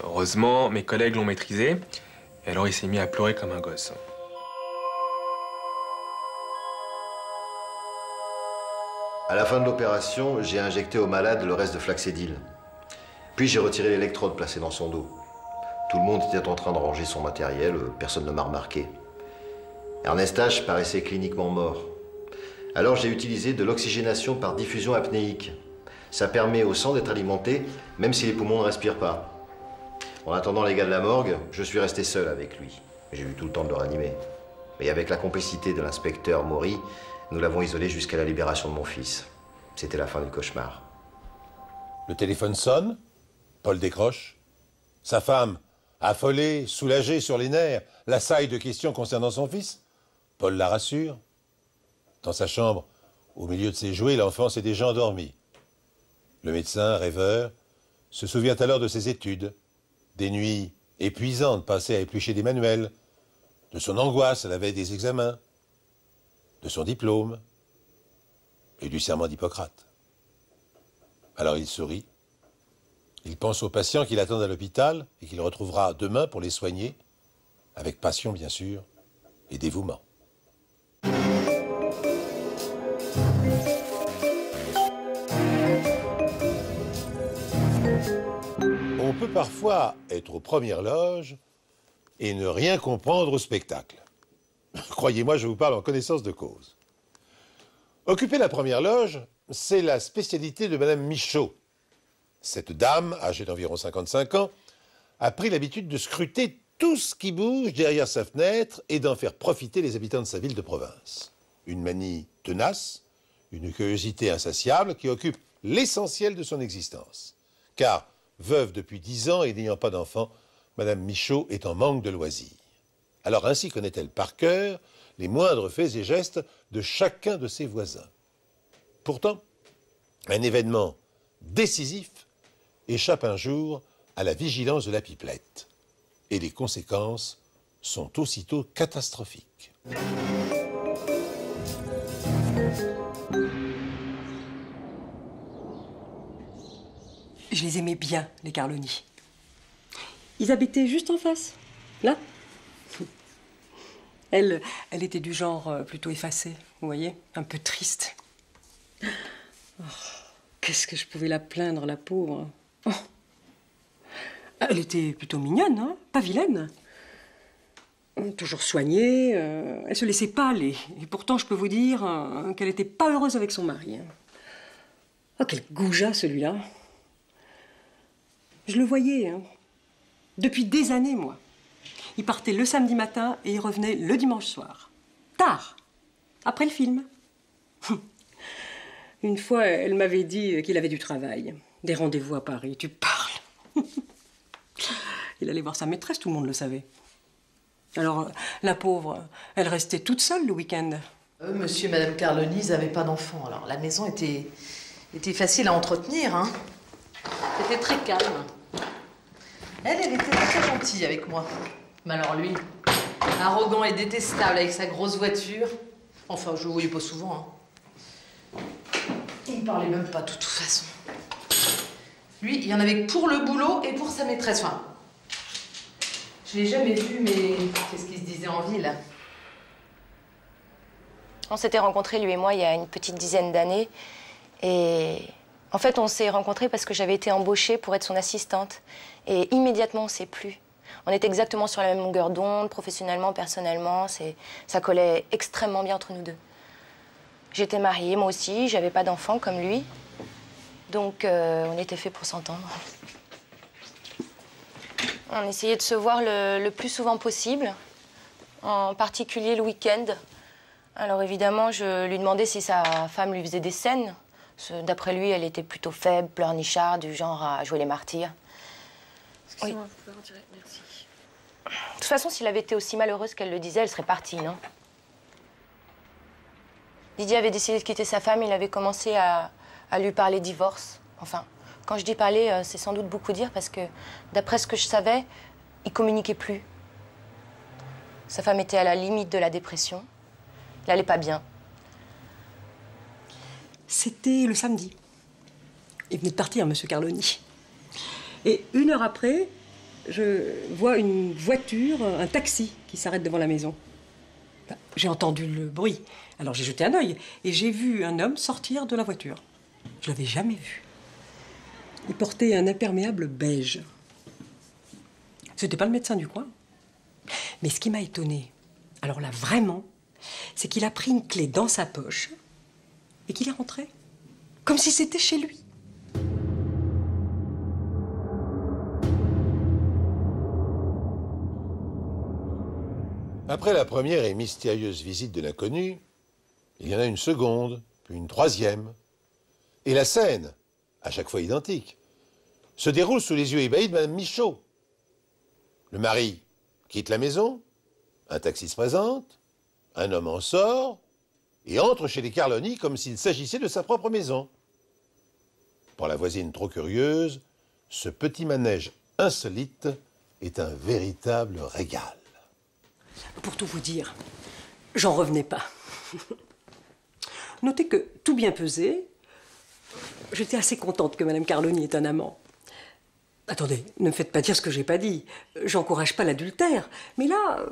Heureusement, mes collègues l'ont maîtrisé, et alors il s'est mis à pleurer comme un gosse. À la fin de l'opération, j'ai injecté au malade le reste de flaxédil. Puis j'ai retiré l'électrode placée dans son dos. Tout le monde était en train de ranger son matériel, personne ne m'a remarqué. Ernest H paraissait cliniquement mort. Alors j'ai utilisé de l'oxygénation par diffusion apnéique. Ça permet au sang d'être alimenté, même si les poumons ne respirent pas. En attendant les gars de la morgue, je suis resté seul avec lui. J'ai eu tout le temps de le ranimer. Et avec la complicité de l'inspecteur Maury, nous l'avons isolé jusqu'à la libération de mon fils. C'était la fin du cauchemar. Le téléphone sonne, Paul décroche. Sa femme, affolée, soulagée sur les nerfs, l'assaille de questions concernant son fils. Paul la rassure. Dans sa chambre, au milieu de ses jouets, l'enfant s'est déjà endormi. Le médecin, rêveur, se souvient alors de ses études, des nuits épuisantes passées à éplucher des manuels, de son angoisse à la veille des examens, de son diplôme et du serment d'Hippocrate. Alors il sourit. Il pense aux patients qu'il attend à l'hôpital et qu'il retrouvera demain pour les soigner, avec passion bien sûr, et dévouement. On peut parfois être aux premières loges et ne rien comprendre au spectacle. Croyez-moi, je vous parle en connaissance de cause. Occuper la première loge, c'est la spécialité de Madame Michaud. Cette dame, âgée d'environ 55 ans, a pris l'habitude de scruter tout ce qui bouge derrière sa fenêtre et d'en faire profiter les habitants de sa ville de province. Une manie tenace, une curiosité insatiable qui occupe l'essentiel de son existence. Car, veuve depuis 10 ans et n'ayant pas d'enfant, Madame Michaud est en manque de loisirs. Alors ainsi connaît-elle par cœur les moindres faits et gestes de chacun de ses voisins. Pourtant, un événement décisif échappe un jour à la vigilance de la pipelette. Et les conséquences sont aussitôt catastrophiques. Je les aimais bien, les Carloni. Ils habitaient juste en face, là. Elle était du genre plutôt effacée, vous voyez, un peu triste. Oh, qu'est-ce que je pouvais la plaindre, la pauvre. Oh. Elle était plutôt mignonne, hein, pas vilaine. Toujours soignée, elle se laissait pas aller. Et pourtant, je peux vous dire qu'elle n'était pas heureuse avec son mari. Oh, quel goujat, celui-là. Je le voyais, hein. Depuis des années, moi. Il partait le samedi matin et il revenait le dimanche soir. Tard, après le film. Une fois, elle m'avait dit qu'il avait du travail. Des rendez-vous à Paris, tu parles. Il allait voir sa maîtresse, tout le monde le savait. Alors, la pauvre, elle restait toute seule le week-end. Monsieur et Madame Carloni, ils n'avaient pas d'enfants. Alors, la maison était facile à entretenir, hein. C'était très calme. Elle était très gentille avec moi. Mais alors lui, arrogant et détestable avec sa grosse voiture. Enfin, je le voyais pas souvent, hein. Il me parlait même pas de toute façon. Lui, il y en avait pour le boulot et pour sa maîtresse. Enfin, je l'ai jamais vu, mais c'est ce qu'il se disait en ville. On s'était rencontrés, lui et moi, il y a une petite dizaine d'années. Et en fait, on s'est rencontrés parce que j'avais été embauchée pour être son assistante. Et immédiatement, on s'est plu. On était exactement sur la même longueur d'onde, professionnellement, personnellement. Ça collait extrêmement bien entre nous deux. J'étais mariée, moi aussi, j'avais pas d'enfant comme lui. Donc, on était fait pour s'entendre. On essayait de se voir le plus souvent possible, en particulier le week-end. Alors évidemment, je lui demandais si sa femme lui faisait des scènes. D'après lui, elle était plutôt faible, pleurnicharde, du genre à jouer les martyrs. Excusez-moi, vous pouvez retirer, merci. De toute façon, s'il avait été aussi malheureuse qu'elle le disait, elle serait partie, non? Didier avait décidé de quitter sa femme, il avait commencé à lui parler divorce. Enfin, quand je dis parler, c'est sans doute beaucoup dire parce que, d'après ce que je savais, il communiquait plus. Sa femme était à la limite de la dépression. Il allait pas bien. C'était le samedi. Il venait de partir, monsieur Carloni. Et 1 heure après, je vois une voiture, un taxi, qui s'arrête devant la maison. J'ai entendu le bruit. Alors j'ai jeté un œil et j'ai vu un homme sortir de la voiture. Je l'avais jamais vu. Il portait un imperméable beige. C'était pas le médecin du coin. Mais ce qui m'a étonnée, alors là vraiment, c'est qu'il a pris une clé dans sa poche et qu'il est rentré. Comme si c'était chez lui. Après la première et mystérieuse visite de l'inconnu, il y en a une seconde, puis une troisième. Et la scène, à chaque fois identique, se déroule sous les yeux ébahis de Madame Michaud. Le mari quitte la maison, un taxi se présente, un homme en sort et entre chez les Carloni comme s'il s'agissait de sa propre maison. Pour la voisine trop curieuse, ce petit manège insolite est un véritable régal. Pour tout vous dire, j'en revenais pas. Notez que, tout bien pesé, j'étais assez contente que Madame Carloni ait un amant. Attendez, ne me faites pas dire ce que j'ai pas dit. J'encourage pas l'adultère. Mais là,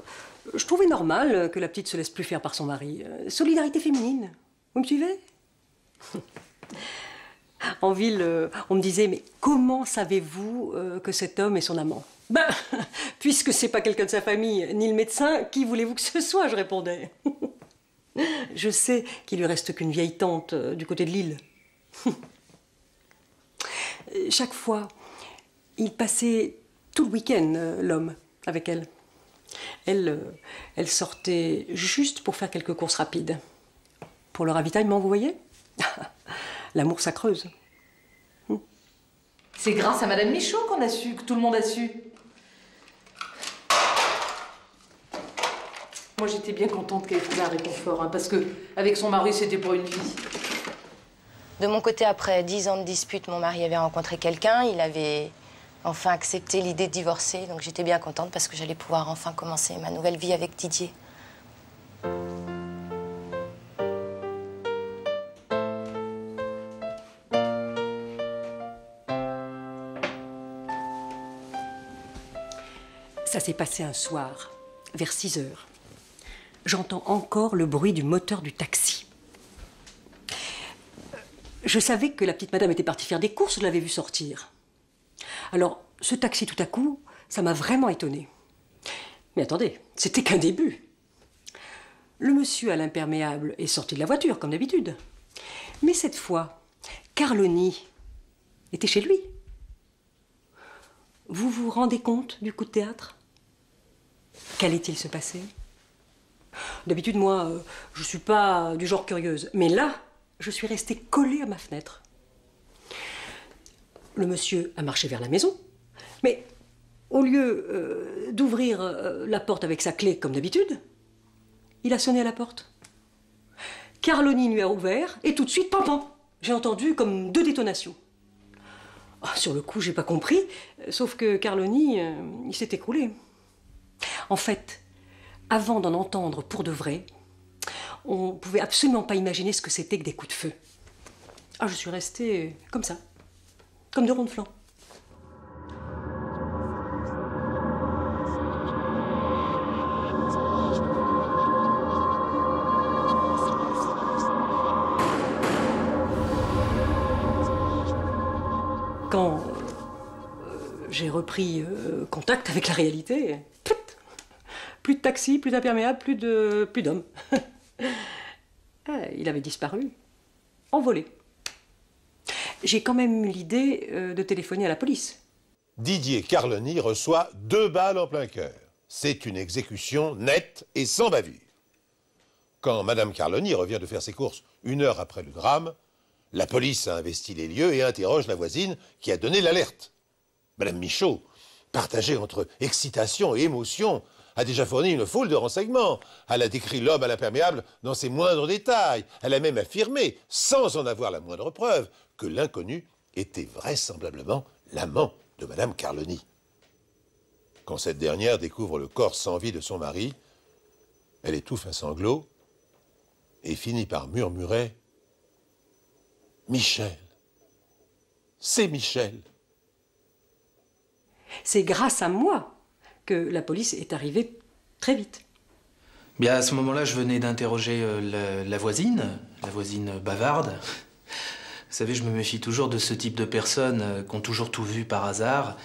je trouvais normal que la petite se laisse plus faire par son mari. Solidarité féminine. Vous me suivez? En ville, on me disait, mais comment savez-vous que cet homme est son amant? Ben, puisque c'est pas quelqu'un de sa famille, ni le médecin, qui voulez-vous que ce soit, je répondais. Je sais qu'il lui reste qu'une vieille tante du côté de l'île. Chaque fois, il passait tout le week-end, l'homme, avec elle. Elle sortait juste pour faire quelques courses rapides. Pour le ravitaillement, vous voyez? L'amour, ça creuse. C'est grâce à Madame Michaud qu'on a su, que tout le monde a su. Moi, j'étais bien contente qu'elle faisait un réconfort, hein, parce que avec son mari, c'était pour une vie. De mon côté, après 10 ans de dispute, mon mari avait rencontré quelqu'un. Il avait enfin accepté l'idée de divorcer. Donc j'étais bien contente parce que j'allais pouvoir enfin commencer ma nouvelle vie avec Didier. Ça s'est passé un soir, vers 6 heures. J'entends encore le bruit du moteur du taxi. Je savais que la petite madame était partie faire des courses, je l'avais vue sortir. Alors, ce taxi, tout à coup, ça m'a vraiment étonnée. Mais attendez, c'était qu'un début. Le monsieur à l'imperméable est sorti de la voiture, comme d'habitude. Mais cette fois, Carloni était chez lui. Vous vous rendez compte du coup de théâtre? Qu'allait-il se passer? D'habitude, moi, je suis pas du genre curieuse. Mais là, je suis restée collée à ma fenêtre. Le monsieur a marché vers la maison. Mais au lieu d'ouvrir la porte avec sa clé, comme d'habitude, il a sonné à la porte. Carloni lui a ouvert et tout de suite, pam pam, j'ai entendu comme 2 détonations. Oh, sur le coup, j'ai pas compris, sauf que Carloni, il s'est écroulé. En fait, avant d'en entendre pour de vrai, on pouvait absolument pas imaginer ce que c'était que des coups de feu. Ah, je suis restée comme ça, comme 2 ronds de flanc. Quand j'ai repris contact avec la réalité, plus de taxi, plus d'imperméable, plus d'hommes. Il avait disparu, envolé. J'ai quand même eu l'idée de téléphoner à la police. Didier Carloni reçoit 2 balles en plein cœur. C'est une exécution nette et sans bavure. Quand Madame Carloni revient de faire ses courses 1 heure après le drame, la police a investi les lieux et interroge la voisine qui a donné l'alerte. Madame Michaud, partagée entre excitation et émotion, a déjà fourni une foule de renseignements. Elle a décrit l'homme à l'imperméable dans ses moindres détails. Elle a même affirmé, sans en avoir la moindre preuve, que l'inconnu était vraisemblablement l'amant de Madame Carloni. Quand cette dernière découvre le corps sans vie de son mari, elle étouffe un sanglot et finit par murmurer « Michel, c'est Michel !» C'est grâce à moi que la police est arrivée très vite. Bien, à ce moment-là, je venais d'interroger la voisine bavarde. Vous savez, je me méfie toujours de ce type de personnes qui ont toujours tout vu par hasard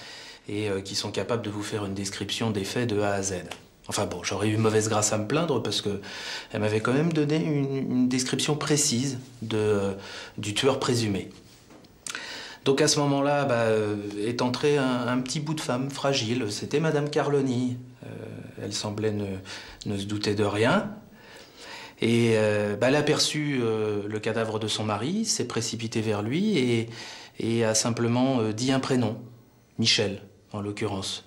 et qui sont capables de vous faire une description des faits de A à Z. Enfin bon, j'aurais eu mauvaise grâce à me plaindre parce qu'elle m'avait quand même donné une description précise du tueur présumé. Donc à ce moment-là, est entré un petit bout de femme fragile. C'était Madame Carloni. Elle semblait ne se douter de rien. Et elle a aperçu le cadavre de son mari, s'est précipitée vers lui et a simplement dit un prénom, Michel en l'occurrence.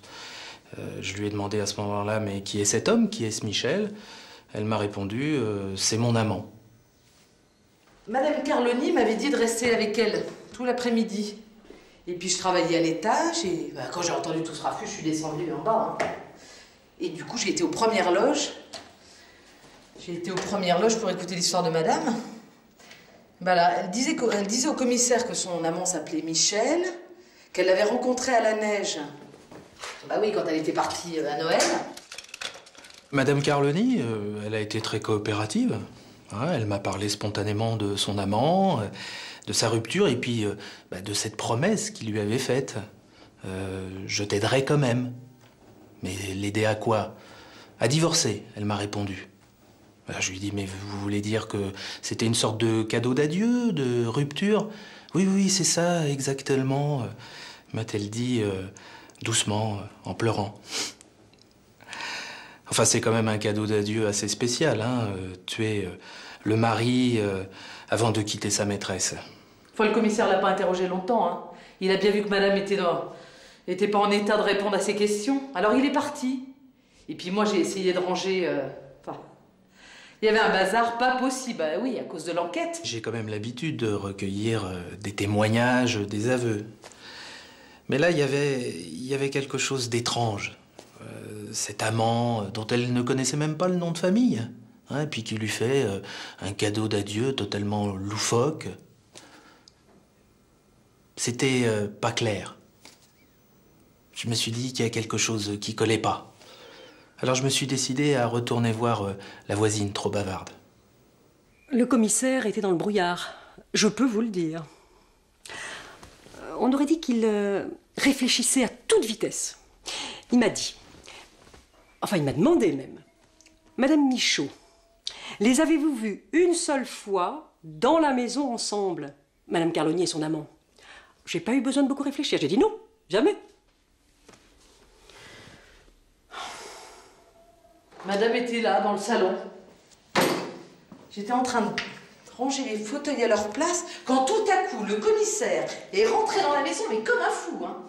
Je lui ai demandé à ce moment-là, mais qui est cet homme, qui est ce Michel? Elle m'a répondu c'est mon amant. Madame Carloni m'avait dit de rester avec elle tout l'après-midi. Et puis je travaillais à l'étage et quand j'ai entendu tout ce raffut, je suis descendue en bas. Hein. Et du coup, j'ai été aux premières loges. J'ai été aux premières loges pour écouter l'histoire de madame. Bah là, elle disait au commissaire que son amant s'appelait Michel, qu'elle l'avait rencontré à la neige. Bah oui, quand elle était partie à Noël. Madame Carloni, elle a été très coopérative. Hein, elle m'a parlé spontanément de son amant, de sa rupture et puis de cette promesse qu'il lui avait faite. Je t'aiderai quand même. Mais l'aider à quoi? À divorcer, elle m'a répondu. Alors, je lui ai dit, mais vous voulez dire que c'était une sorte de cadeau d'adieu, de rupture? Oui, oui, c'est ça, exactement, m'a-t-elle dit doucement, en pleurant. Enfin, c'est quand même un cadeau d'adieu assez spécial, hein, tuer le mari avant de quitter sa maîtresse. Le commissaire l'a pas interrogé longtemps. Hein. Il a bien vu que madame était pas en état de répondre à ses questions. Alors il est parti. Et puis moi, j'ai essayé de ranger... il y avait un bazar pas possible. Bah oui, à cause de l'enquête. J'ai quand même l'habitude de recueillir des témoignages, des aveux. Mais là, il y avait quelque chose d'étrange. Cet amant dont elle ne connaissait même pas le nom de famille. Hein, et puis qui lui fait un cadeau d'adieu totalement loufoque. C'était pas clair. Je me suis dit qu'il y a quelque chose qui collait pas. Alors je me suis décidé à retourner voir la voisine trop bavarde. Le commissaire était dans le brouillard, je peux vous le dire. On aurait dit qu'il réfléchissait à toute vitesse. Il m'a dit, enfin il m'a demandé même, Madame Michaud, les avez-vous vus une seule fois dans la maison ensemble, Madame Carloni et son amant? J'ai pas eu besoin de beaucoup réfléchir, j'ai dit non, jamais. Madame était là, dans le salon. J'étais en train de ranger les fauteuils à leur place, quand tout à coup, le commissaire est rentré dans la maison, mais comme un fou, hein.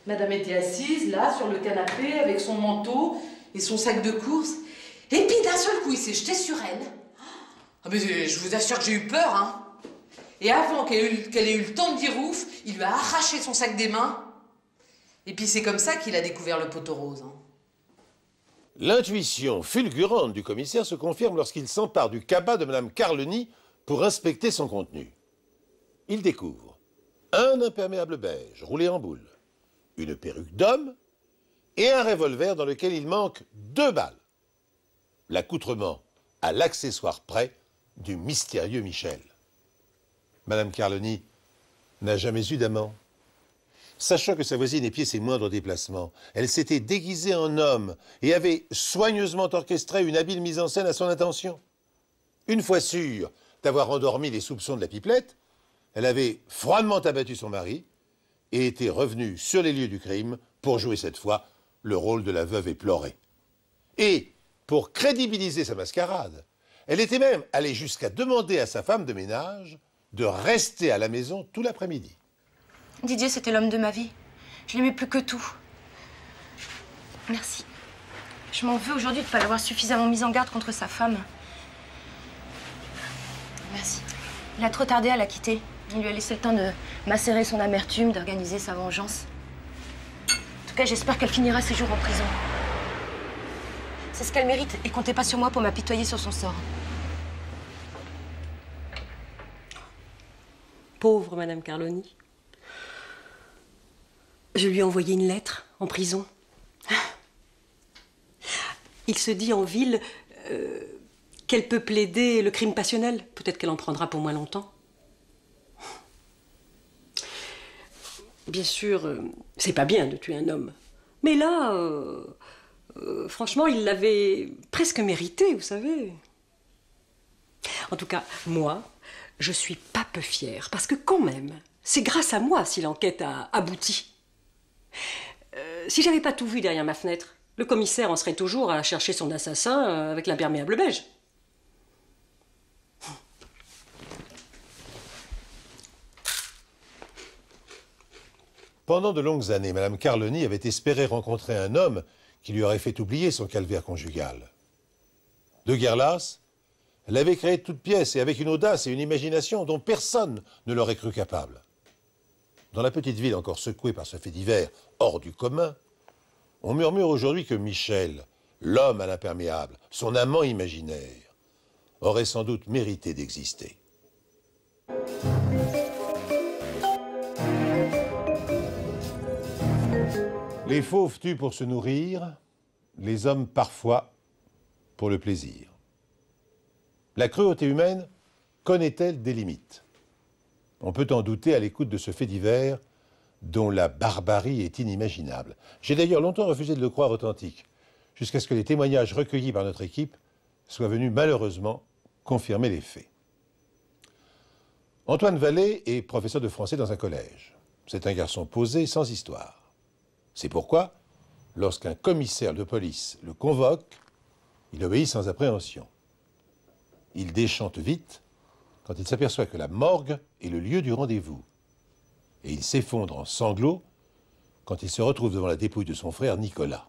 Madame était assise, là, sur le canapé, avec son manteau et son sac de course. Et puis, d'un seul coup, il s'est jeté sur elle. Ah, mais je vous assure que j'ai eu peur, hein. Et avant qu'elle ait eu le temps de dire ouf, il lui a arraché son sac des mains. Et puis c'est comme ça qu'il a découvert le poteau rose. Hein. L'intuition fulgurante du commissaire se confirme lorsqu'il s'empare du cabas de Mme Carloni pour inspecter son contenu. Il découvre un imperméable beige roulé en boule, une perruque d'homme et un revolver dans lequel il manque 2 balles. L'accoutrement à l'accessoire près du mystérieux Michel. Mme Carloni n'a jamais eu d'amant. Sachant que sa voisine épiait ses moindres déplacements, elle s'était déguisée en homme et avait soigneusement orchestré une habile mise en scène à son intention. Une fois sûre d'avoir endormi les soupçons de la pipelette, elle avait froidement abattu son mari et était revenue sur les lieux du crime pour jouer cette fois le rôle de la veuve éplorée. Et, pour crédibiliser sa mascarade, elle était même allée jusqu'à demander à sa femme de ménage de rester à la maison tout l'après-midi. Didier, c'était l'homme de ma vie. Je l'aimais plus que tout. Merci. Je m'en veux aujourd'hui de ne pas l'avoir suffisamment mis en garde contre sa femme. Merci. Il a trop tardé à la quitter. Il lui a laissé le temps de macérer son amertume, d'organiser sa vengeance. En tout cas, j'espère qu'elle finira ses jours en prison. C'est ce qu'elle mérite et comptez pas sur moi pour m'apitoyer sur son sort. Pauvre Madame Carloni. Je lui ai envoyé une lettre en prison. Il se dit en ville qu'elle peut plaider le crime passionnel. Peut-être qu'elle en prendra pour moins longtemps. Bien sûr, c'est pas bien de tuer un homme. Mais là, franchement, il l'avait presque mérité, vous savez. En tout cas, moi, je suis pas peu fière. Parce que quand même, c'est grâce à moi si l'enquête a abouti. Si j'avais pas tout vu derrière ma fenêtre, le commissaire en serait toujours à chercher son assassin avec l'imperméable beige. Pendant de longues années, Mme Carloni avait espéré rencontrer un homme qui lui aurait fait oublier son calvaire conjugal. De guerre lasse, elle avait créé de toutes pièces et avec une audace et une imagination dont personne ne l'aurait cru capable. Dans la petite ville encore secouée par ce fait divers hors du commun, on murmure aujourd'hui que Michel, l'homme à l'imperméable, son amant imaginaire, aurait sans doute mérité d'exister. Les fauves tuent pour se nourrir, les hommes parfois pour le plaisir. La cruauté humaine connaît-elle des limites? On peut en douter à l'écoute de ce fait divers dont la barbarie est inimaginable. J'ai d'ailleurs longtemps refusé de le croire authentique, jusqu'à ce que les témoignages recueillis par notre équipe soient venus malheureusement confirmer les faits. Antoine Vallée est professeur de français dans un collège. C'est un garçon posé, sans histoire. C'est pourquoi, lorsqu'un commissaire de police le convoque, il obéit sans appréhension. Il déchante vite quand il s'aperçoit que la morgue est le lieu du rendez-vous. Et il s'effondre en sanglots quand il se retrouve devant la dépouille de son frère Nicolas.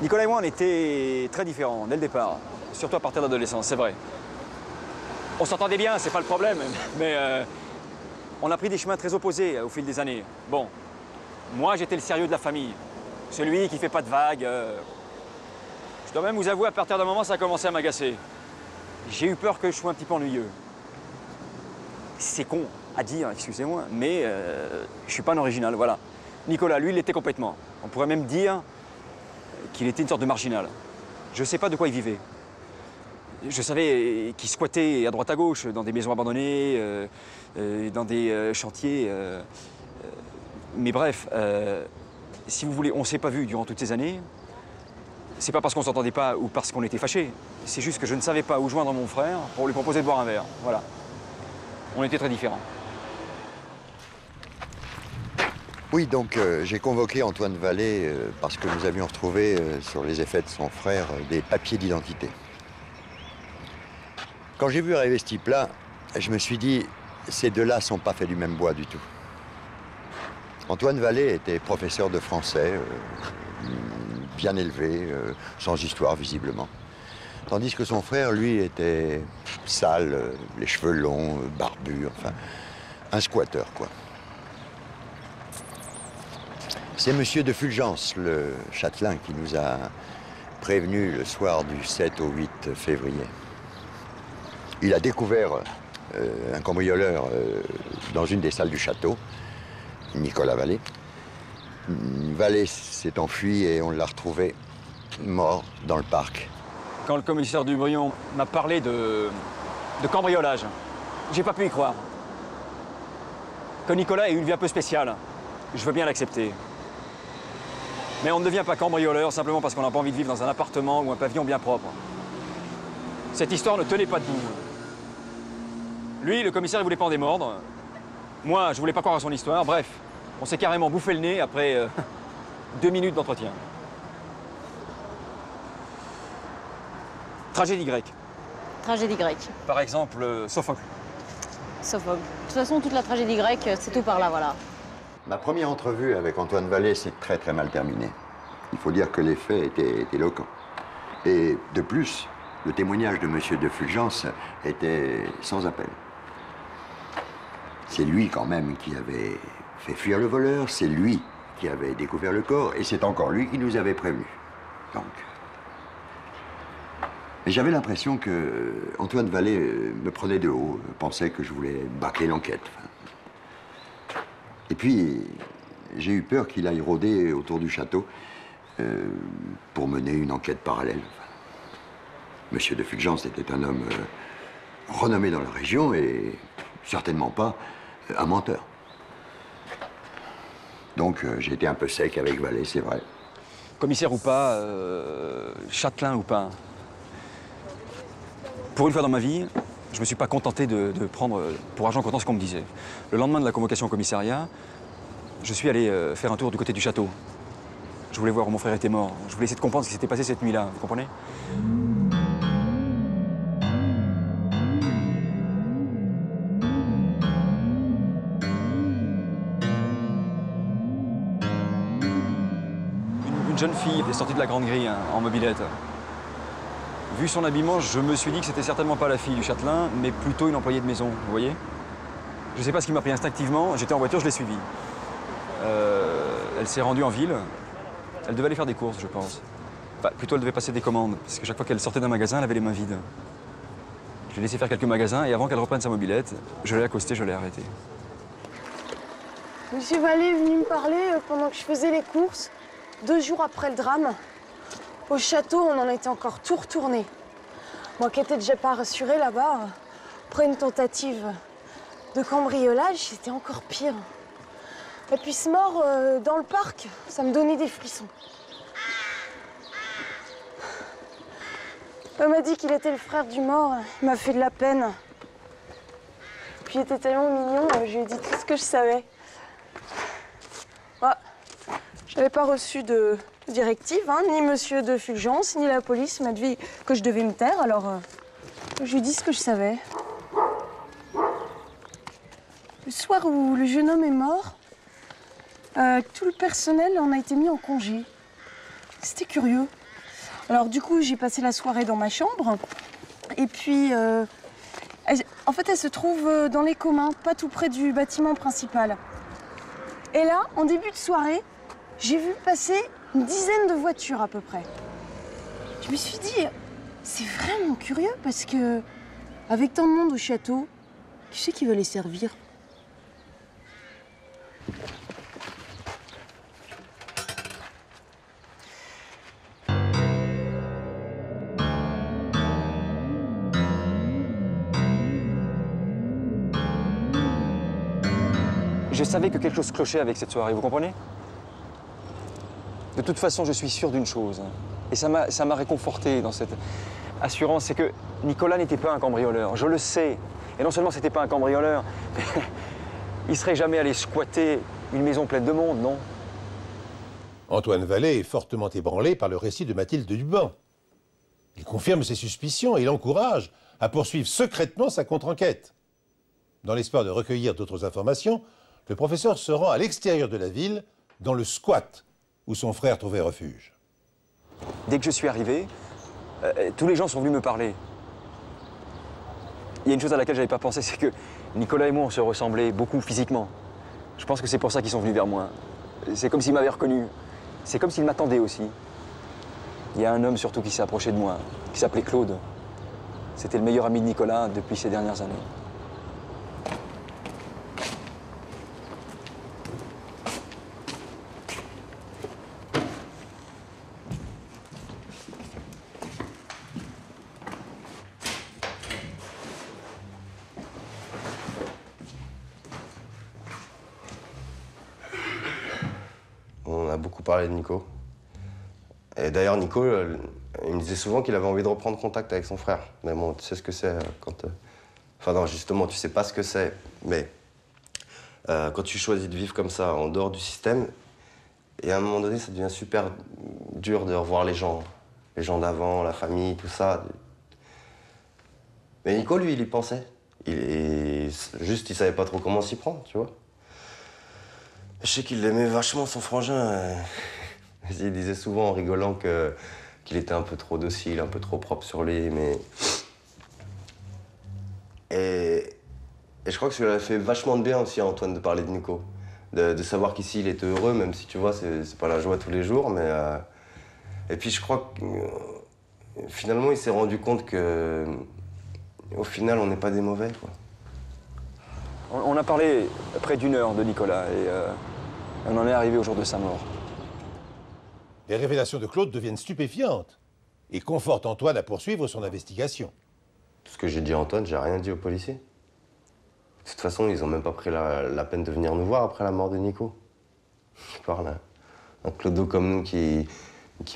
Nicolas et moi, on était très différents dès le départ, surtout à partir de l'adolescence, c'est vrai. On s'entendait bien, c'est pas le problème, mais on a pris des chemins très opposés au fil des années. Bon, moi j'étais le sérieux de la famille, celui qui fait pas de vagues. Je dois même vous avouer, à partir d'un moment, ça a commencé à m'agacer. J'ai eu peur que je sois un petit peu ennuyeux. C'est con à dire, excusez-moi, mais je suis pas un original, voilà. Nicolas, lui, il l'était complètement. On pourrait même dire qu'il était une sorte de marginal. Je ne sais pas de quoi il vivait. Je savais qu'il squattait à droite à gauche, dans des maisons abandonnées, dans des chantiers. Mais bref, si vous voulez, on ne s'est pas vu durant toutes ces années. C'est pas parce qu'on ne s'entendait pas ou parce qu'on était fâchés. C'est juste que je ne savais pas où joindre mon frère pour lui proposer de boire un verre. Voilà. On était très différents. Oui, donc j'ai convoqué Antoine Vallée parce que nous avions retrouvé sur les effets de son frère des papiers d'identité. Quand j'ai vu arriver ce type-là, je me suis dit, ces deux-là ne sont pas faits du même bois du tout. Antoine Vallée était professeur de français, bien élevé, sans histoire visiblement. Tandis que son frère, lui, était sale, les cheveux longs, barbu, enfin, un squatteur, quoi. C'est monsieur de Fulgence, le châtelain, qui nous a prévenus le soir du 7 au 8 février. Il a découvert un cambrioleur dans une des salles du château, Nicolas Vallée. Vallée s'est enfui et on l'a retrouvé mort dans le parc. Quand le commissaire Dubrion m'a parlé de cambriolage, j'ai pas pu y croire. Que Nicolas ait une vie un peu spéciale, je veux bien l'accepter. Mais on ne devient pas cambrioleur simplement parce qu'on n'a pas envie de vivre dans un appartement ou un pavillon bien propre. Cette histoire ne tenait pas debout. Lui, le commissaire, il voulait pas en démordre. Moi, je voulais pas croire à son histoire. Bref, on s'est carrément bouffé le nez après 2 minutes d'entretien. Tragédie grecque. Tragédie grecque. Par exemple, Sophocle. Sophocle. De toute façon, toute la tragédie grecque, c'est tout par là, voilà. Ma première entrevue avec Antoine Vallée s'est très très mal terminée. Il faut dire que les faits étaient éloquents. Et de plus, le témoignage de monsieur de Fulgence était sans appel. C'est lui quand même qui avait fait fuir le voleur, c'est lui qui avait découvert le corps, et c'est encore lui qui nous avait prévenus. Donc... Mais j'avais l'impression que Antoine Vallée me prenait de haut, pensait que je voulais bâcler l'enquête. Et puis, j'ai eu peur qu'il aille rôder autour du château pour mener une enquête parallèle. Monsieur de Fulgence était un homme renommé dans la région et certainement pas un menteur. Donc, j'ai été un peu sec avec Vallée, c'est vrai. Commissaire ou pas, châtelain ou pas, pour une fois dans ma vie, je ne me suis pas contenté de prendre pour argent comptant ce qu'on me disait. Le lendemain de la convocation au commissariat, je suis allé faire un tour du côté du château. Je voulais voir où mon frère était mort. Je voulais essayer de comprendre ce qui s'était passé cette nuit-là, vous comprenez? une jeune fille qui est sortie de la Grande Grille, hein, en mobilette. Vu son habillement, je me suis dit que c'était certainement pas la fille du châtelain, mais plutôt une employée de maison, vous voyez? Je sais pas ce qui m'a pris instinctivement, j'étais en voiture, je l'ai suivie. Elle s'est rendue en ville. Elle devait aller faire des courses, je pense. Enfin, plutôt, elle devait passer des commandes, parce que chaque fois qu'elle sortait d'un magasin, elle avait les mains vides. Je l'ai laissé faire quelques magasins, et avant qu'elle reprenne sa mobilette, je l'ai accostée, je l'ai arrêtée. Monsieur Vallée est venu me parler pendant que je faisais les courses, 2 jours après le drame. Au château, on en était encore tout retourné. Moi qui étais déjà pas rassurée là-bas, après une tentative de cambriolage, c'était encore pire. Et puis ce mort dans le parc, ça me donnait des frissons. On m'a dit qu'il était le frère du mort, il m'a fait de la peine. Puis il était tellement mignon, je lui ai dit tout ce que je savais. Ouais. Je n'avais pas reçu de directive, hein, ni monsieur de Fulgence, ni la police m'a dit que je devais me taire, alors je lui ai dit ce que je savais. Le soir où le jeune homme est mort, tout le personnel en a été mis en congé. C'était curieux. Alors du coup, j'ai passé la soirée dans ma chambre. Et puis, en fait, elle se trouve dans les communs, pas tout près du bâtiment principal. Et là, en début de soirée, j'ai vu passer une dizaine de voitures à peu près. Je me suis dit, c'est vraiment curieux parce que, avec tant de monde au château, qui c'est qui veut les servir? Je savais que quelque chose clochait avec cette soirée, vous comprenez? De toute façon, je suis sûr d'une chose. Et ça m'a réconforté dans cette assurance, c'est que Nicolas n'était pas un cambrioleur. Je le sais. Et non seulement c'était pas un cambrioleur, mais il serait jamais allé squatter une maison pleine de monde, non? Antoine Vallée est fortement ébranlé par le récit de Mathilde Duban. Il confirme ses suspicions et l'encourage à poursuivre secrètement sa contre-enquête. Dans l'espoir de recueillir d'autres informations, le professeur se rend à l'extérieur de la ville, dans le squat, où son frère trouvait refuge. Dès que je suis arrivé, tous les gens sont venus me parler. Il y a une chose à laquelle je n'avais pas pensé, c'est que Nicolas et moi, on se ressemblait beaucoup physiquement. Je pense que c'est pour ça qu'ils sont venus vers moi. C'est comme s'ils m'avaient reconnu. C'est comme s'ils m'attendaient aussi. Il y a un homme surtout qui s'est approché de moi, qui s'appelait Claude. C'était le meilleur ami de Nicolas depuis ces dernières années. On a beaucoup parlé de Nico. Et d'ailleurs, Nico, il me disait souvent qu'il avait envie de reprendre contact avec son frère. Mais bon, tu sais ce que c'est quand... Enfin non, justement, tu sais pas ce que c'est. Mais quand tu choisis de vivre comme ça, en dehors du système, et à un moment donné, ça devient super dur de revoir les gens d'avant, la famille, tout ça. Mais Nico, lui, il y pensait. Juste, il savait pas trop comment s'y prendre, tu vois. Je sais qu'il aimait vachement son frangin. Il disait souvent en rigolant qu'il était un peu trop docile, un peu trop propre sur lui, mais... Et je crois que ça lui a fait vachement de bien aussi à Antoine de parler de Nico. De savoir qu'ici, il était heureux, même si, tu vois, c'est pas la joie tous les jours, mais... Et puis je crois que... Finalement, il s'est rendu compte que... Au final, on n'est pas des mauvais, quoi. On a parlé près d'1 heure de Nicolas et on en est arrivé au jour de sa mort. Les révélations de Claude deviennent stupéfiantes et confortent Antoine à poursuivre son investigation. Tout ce que j'ai dit à Antoine, j'ai rien dit aux policiers. De toute façon, ils ont même pas pris la peine de venir nous voir après la mort de Nico. Je parle un clodo comme nous qui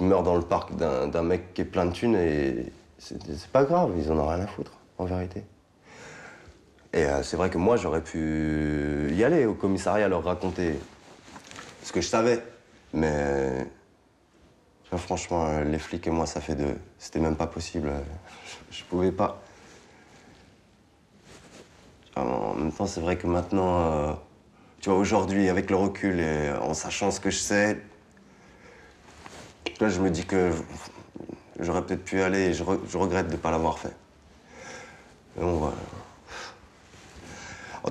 meurt dans le parc d'un mec qui est plein de thunes et c'est pas grave, ils en ont rien à foutre, en vérité. Et c'est vrai que moi, j'aurais pu y aller au commissariat, leur raconter ce que je savais. Mais franchement, les flics et moi, ça fait deux. C'était même pas possible. Je pouvais pas. En même temps, c'est vrai que maintenant, tu vois, aujourd'hui, avec le recul et en sachant ce que je sais, Là, je me dis que j'aurais peut-être pu y aller et je regrette de ne pas l'avoir fait. Mais bon, voilà.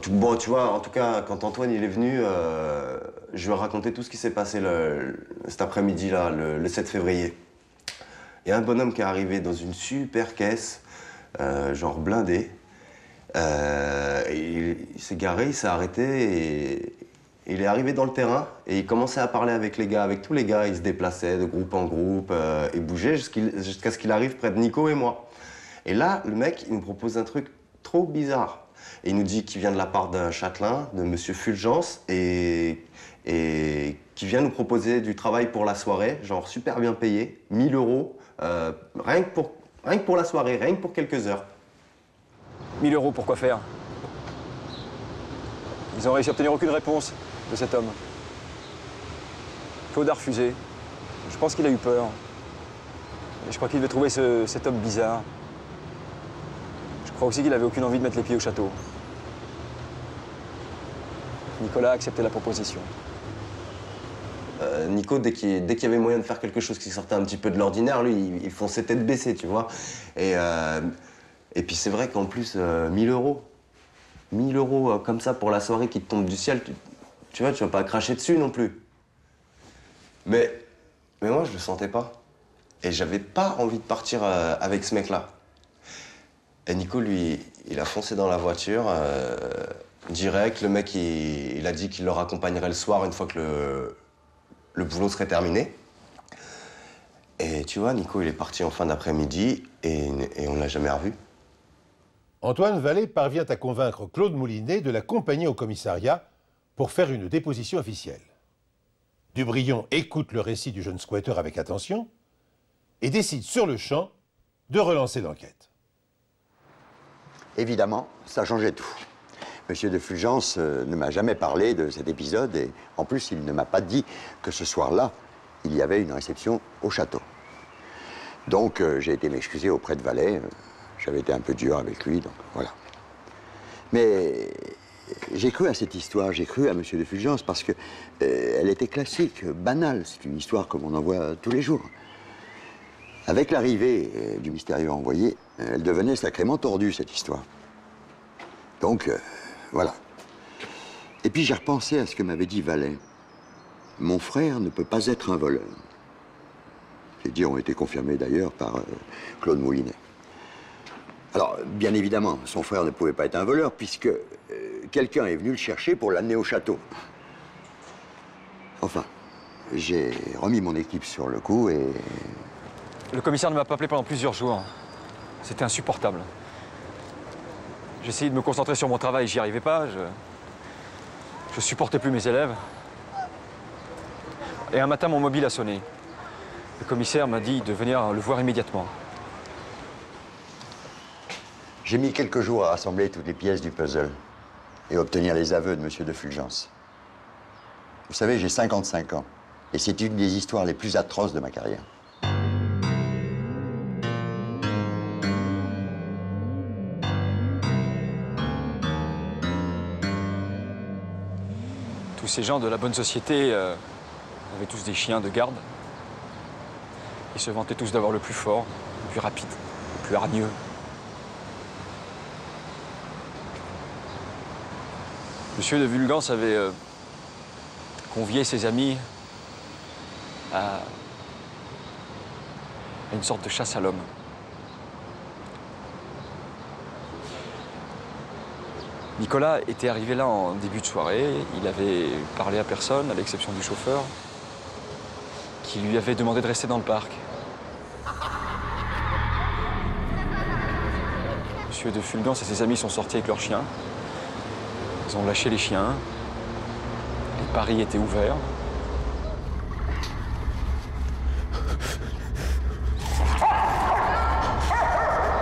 Bon, tu vois, en tout cas, quand Antoine il est venu, je lui ai raconté tout ce qui s'est passé cet après-midi-là, le 7 février. Il y a un bonhomme qui est arrivé dans une super caisse, genre blindé. Il s'est garé, il s'est arrêté et il est arrivé dans le terrain et il commençait à parler avec les gars, avec tous les gars. Il se déplaçait de groupe en groupe et bougeait jusqu'à ce qu'il arrive près de Nico et moi. Et là, le mec, il nous propose un truc trop bizarre. Et il nous dit qu'il vient de la part d'un châtelain, de monsieur Fulgence, et qui vient nous proposer du travail pour la soirée, genre super bien payé, 1000 €, rien que pour la soirée, rien que pour quelques heures. 1000 € pour quoi faire? Ils ont réussi à obtenir aucune réponse de cet homme. Claude a refusé. Je pense qu'il a eu peur. Et je crois qu'il devait trouver cet homme bizarre. Je crois aussi qu'il n'avait aucune envie de mettre les pieds au château. Nicolas a accepté la proposition. Nico, dès qu'il y avait moyen de faire quelque chose qui sortait un petit peu de l'ordinaire, lui, il fonçait tête baissée, tu vois. Et puis c'est vrai qu'en plus, 1000 €. 1000 € comme ça pour la soirée qui te tombe du ciel, tu vois, tu vas pas cracher dessus non plus. Mais moi, je le sentais pas. Et j'avais pas envie de partir avec ce mec-là. Et Nico, lui, il a foncé dans la voiture, direct. Le mec, il a dit qu'il leur accompagnerait le soir une fois que le boulot serait terminé. Et tu vois, Nico, il est parti en fin d'après-midi et on l'a jamais revu. Antoine Vallée parvient à convaincre Claude Moulinet de l'accompagner au commissariat pour faire une déposition officielle. Dubrion écoute le récit du jeune squatter avec attention et décide sur le champ de relancer l'enquête. Évidemment, ça changeait tout. Monsieur de Fulgence ne m'a jamais parlé de cet épisode et en plus, il ne m'a pas dit que ce soir-là, il y avait une réception au château. Donc, j'ai été m'excuser auprès de Vallée. J'avais été un peu dur avec lui, donc voilà. Mais j'ai cru à cette histoire, j'ai cru à Monsieur de Fulgence parce que elle était classique, banale. C'est une histoire comme on en voit tous les jours. Avec l'arrivée du mystérieux envoyé, elle devenait sacrément tordue, cette histoire. Donc, voilà. Et puis j'ai repensé à ce que m'avait dit Vallée. Mon frère ne peut pas être un voleur. Ces dires ont été confirmés d'ailleurs par Claude Moulinet. Alors, bien évidemment, son frère ne pouvait pas être un voleur puisque quelqu'un est venu le chercher pour l'amener au château. Enfin, j'ai remis mon équipe sur le coup et... Le commissaire ne m'a pas appelé pendant plusieurs jours. C'était insupportable. J'essayais de me concentrer sur mon travail, j'y arrivais pas. Je supportais plus mes élèves. Et un matin, mon mobile a sonné. Le commissaire m'a dit de venir le voir immédiatement. J'ai mis quelques jours à rassembler toutes les pièces du puzzle et obtenir les aveux de Monsieur de Fulgence. Vous savez, j'ai 55 ans et c'est une des histoires les plus atroces de ma carrière. Tous ces gens de la bonne société avaient tous des chiens de garde. Ils se vantaient tous d'avoir le plus fort, le plus rapide, le plus hargneux. Monsieur de Fulgence avait convié ses amis à une sorte de chasse à l'homme. Nicolas était arrivé là en début de soirée. Il avait parlé à personne, à l'exception du chauffeur, qui lui avait demandé de rester dans le parc. Monsieur de Fulgence et ses amis sont sortis avec leurs chiens. Ils ont lâché les chiens. Les paris étaient ouverts.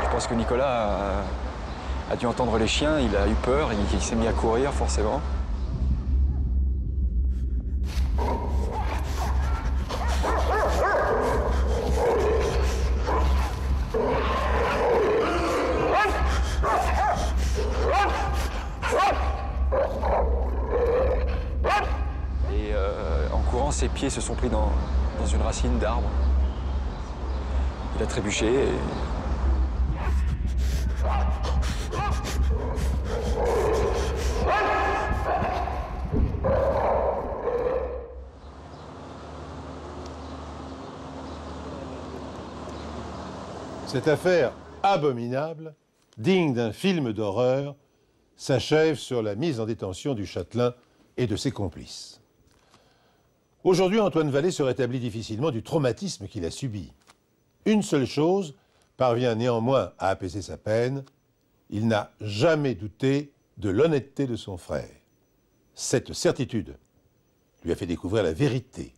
Je pense que Nicolas a dû entendre les chiens, il a eu peur, il s'est mis à courir forcément. Et en courant, ses pieds se sont pris dans une racine d'arbre. Il a trébuché et... Cette affaire abominable, digne d'un film d'horreur, s'achève sur la mise en détention du châtelain et de ses complices. Aujourd'hui, Antoine Vallée se rétablit difficilement du traumatisme qu'il a subi. Une seule chose parvient néanmoins à apaiser sa peine, il n'a jamais douté de l'honnêteté de son frère. Cette certitude lui a fait découvrir la vérité,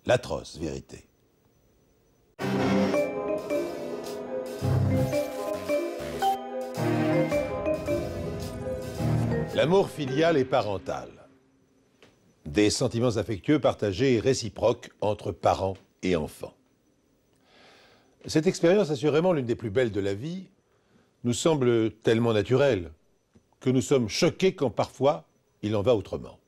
l'atroce vérité. L'amour filial et parental. Des sentiments affectueux partagés et réciproques entre parents et enfants. Cette expérience, assurément l'une des plus belles de la vie, nous semble tellement naturelle que nous sommes choqués quand parfois il en va autrement.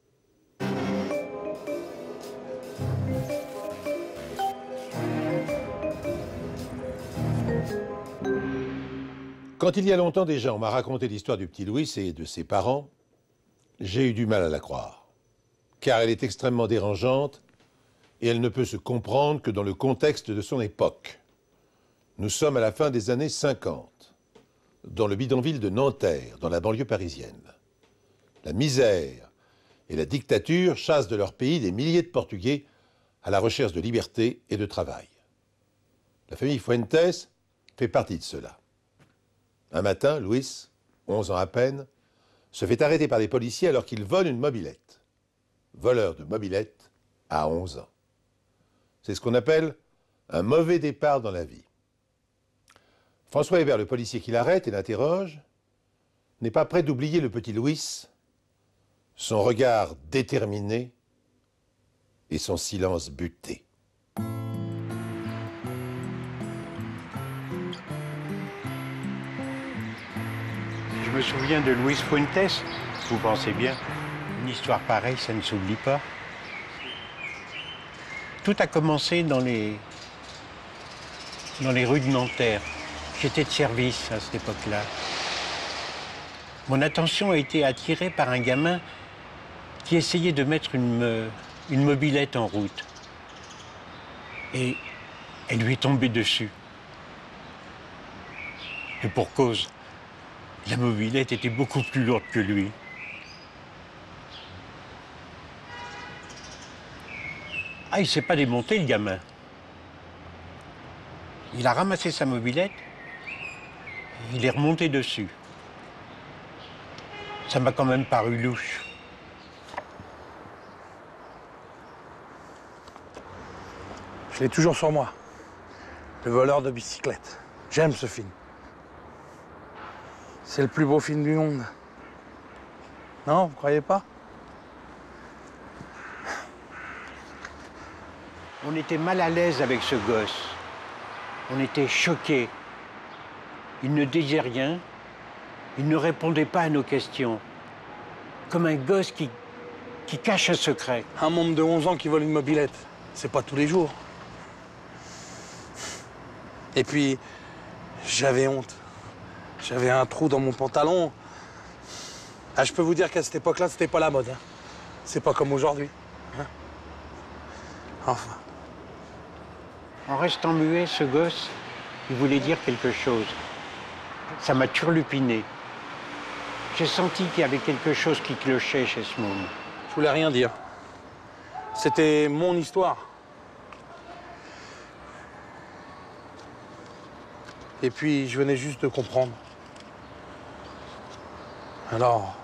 Quand il y a longtemps déjà, on m'a raconté l'histoire du petit Louis et de ses parents, j'ai eu du mal à la croire, car elle est extrêmement dérangeante et elle ne peut se comprendre que dans le contexte de son époque. Nous sommes à la fin des années 50, dans le bidonville de Nanterre, dans la banlieue parisienne. La misère et la dictature chassent de leur pays des milliers de Portugais à la recherche de liberté et de travail. La famille Fuentes fait partie de cela. Un matin, Luis, 11 ans à peine, se fait arrêter par les policiers alors qu'il vole une mobilette. Voleur de mobilette à 11 ans. C'est ce qu'on appelle un mauvais départ dans la vie. François Hébert, le policier qui l'arrête et l'interroge, n'est pas prêt d'oublier le petit Louis, son regard déterminé et son silence buté. Je me souviens de Luis Fuentes, vous pensez bien. Une histoire pareille, ça ne s'oublie pas. Tout a commencé dans les rues de Nanterre. J'étais de service à cette époque-là. Mon attention a été attirée par un gamin qui essayait de mettre une mobilette en route. Et elle lui est tombée dessus. Et pour cause. La mobilette était beaucoup plus lourde que lui. Ah, il s'est pas démonté, le gamin. Il a ramassé sa mobilette, il est remonté dessus. Ça m'a quand même paru louche. Je l'ai toujours sur moi. Le voleur de bicyclette. J'aime ce film. C'est le plus beau film du monde. Non, vous croyez pas? On était mal à l'aise avec ce gosse. On était choqués. Il ne disait rien. Il ne répondait pas à nos questions. Comme un gosse qui cache un secret. Un môme de 11 ans qui vole une mobilette, c'est pas tous les jours. Et puis, j'avais honte. J'avais un trou dans mon pantalon. Ah, je peux vous dire qu'à cette époque-là, c'était pas la mode. Hein. C'est pas comme aujourd'hui. Hein. Enfin. En restant muet, ce gosse, il voulait dire quelque chose. Ça m'a turlupiné. J'ai senti qu'il y avait quelque chose qui clochait chez ce môme. Je voulais rien dire. C'était mon histoire. Et puis, je venais juste de comprendre. Alors,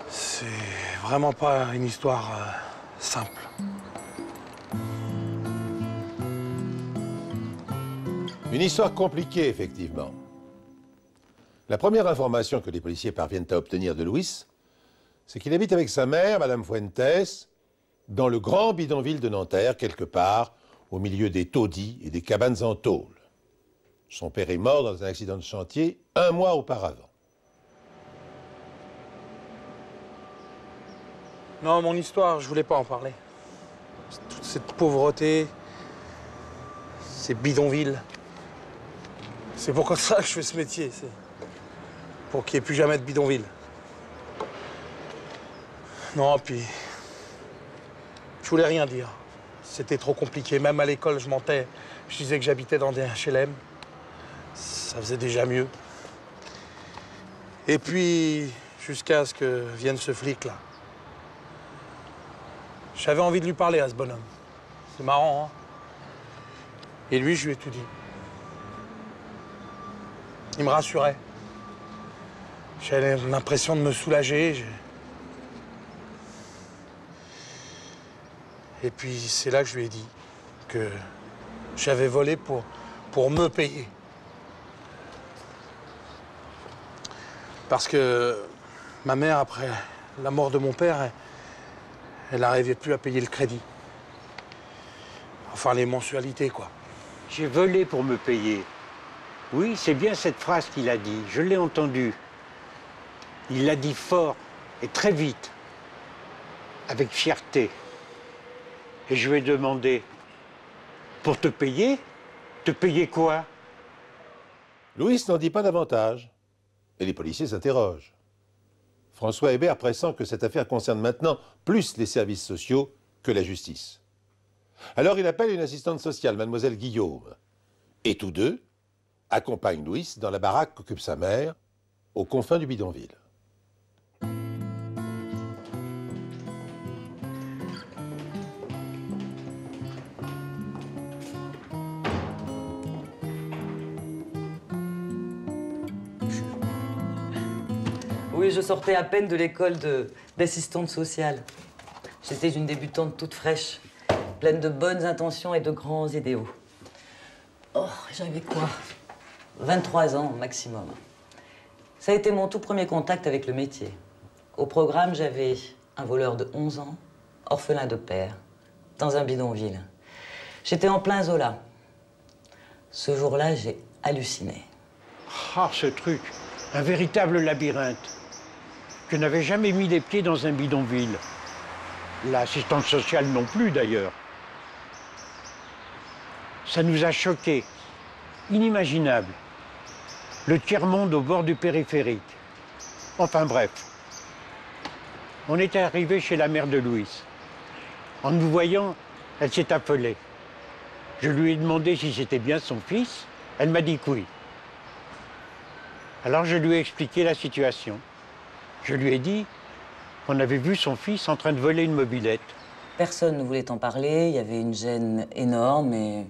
c'est vraiment pas une histoire simple. Une histoire compliquée, effectivement. La première information que les policiers parviennent à obtenir de Louis, c'est qu'il habite avec sa mère, Madame Fuentes, dans le grand bidonville de Nanterre, quelque part au milieu des taudis et des cabanes en tôle. Son père est mort dans un accident de chantier 1 mois auparavant. Non, mon histoire, je voulais pas en parler. Toute cette pauvreté, ces bidonvilles. C'est pour ça que je fais ce métier. C'est pour qu'il n'y ait plus jamais de bidonville. Non, puis... Je voulais rien dire. C'était trop compliqué. Même à l'école, je mentais. Je disais que j'habitais dans des HLM. Ça faisait déjà mieux. Et puis, jusqu'à ce que vienne ce flic-là. J'avais envie de lui parler à ce bonhomme. C'est marrant, hein? Et lui, je lui ai tout dit. Il me rassurait. J'avais l'impression de me soulager. Et puis, c'est là que je lui ai dit que j'avais volé pour me payer. Parce que ma mère, après la mort de mon père, elle n'arrivait plus à payer le crédit. Enfin, les mensualités, quoi. J'ai volé pour me payer. Oui, c'est bien cette phrase qu'il a dit. Je l'ai entendue. Il l'a dit fort et très vite, avec fierté. Et je lui ai demandé, pour te payer quoi? Louis n'en dit pas davantage. Et les policiers s'interrogent. François Hébert pressent que cette affaire concerne maintenant plus les services sociaux que la justice. Alors il appelle une assistante sociale, mademoiselle Guillaume. Et tous deux accompagnent Louis dans la baraque qu'occupe sa mère, aux confins du bidonville. Oui, je sortais à peine de l'école d'assistante sociale. J'étais une débutante toute fraîche, pleine de bonnes intentions et de grands idéaux. Oh, j'avais quoi? 23 ans maximum. Ça a été mon tout premier contact avec le métier. Au programme, j'avais un voleur de 11 ans, orphelin de père, dans un bidonville. J'étais en plein Zola. Ce jour-là, j'ai halluciné. Ah, ce truc, un véritable labyrinthe. Je n'avais jamais mis les pieds dans un bidonville. L'assistante sociale non plus, d'ailleurs. Ça nous a choqués. Inimaginable. Le tiers-monde au bord du périphérique. Enfin bref. On était arrivé chez la mère de Louis. En nous voyant, elle s'est affolée. Je lui ai demandé si c'était bien son fils. Elle m'a dit que oui. Alors je lui ai expliqué la situation. Je lui ai dit qu'on avait vu son fils en train de voler une mobilette. Personne ne voulait en parler, il y avait une gêne énorme et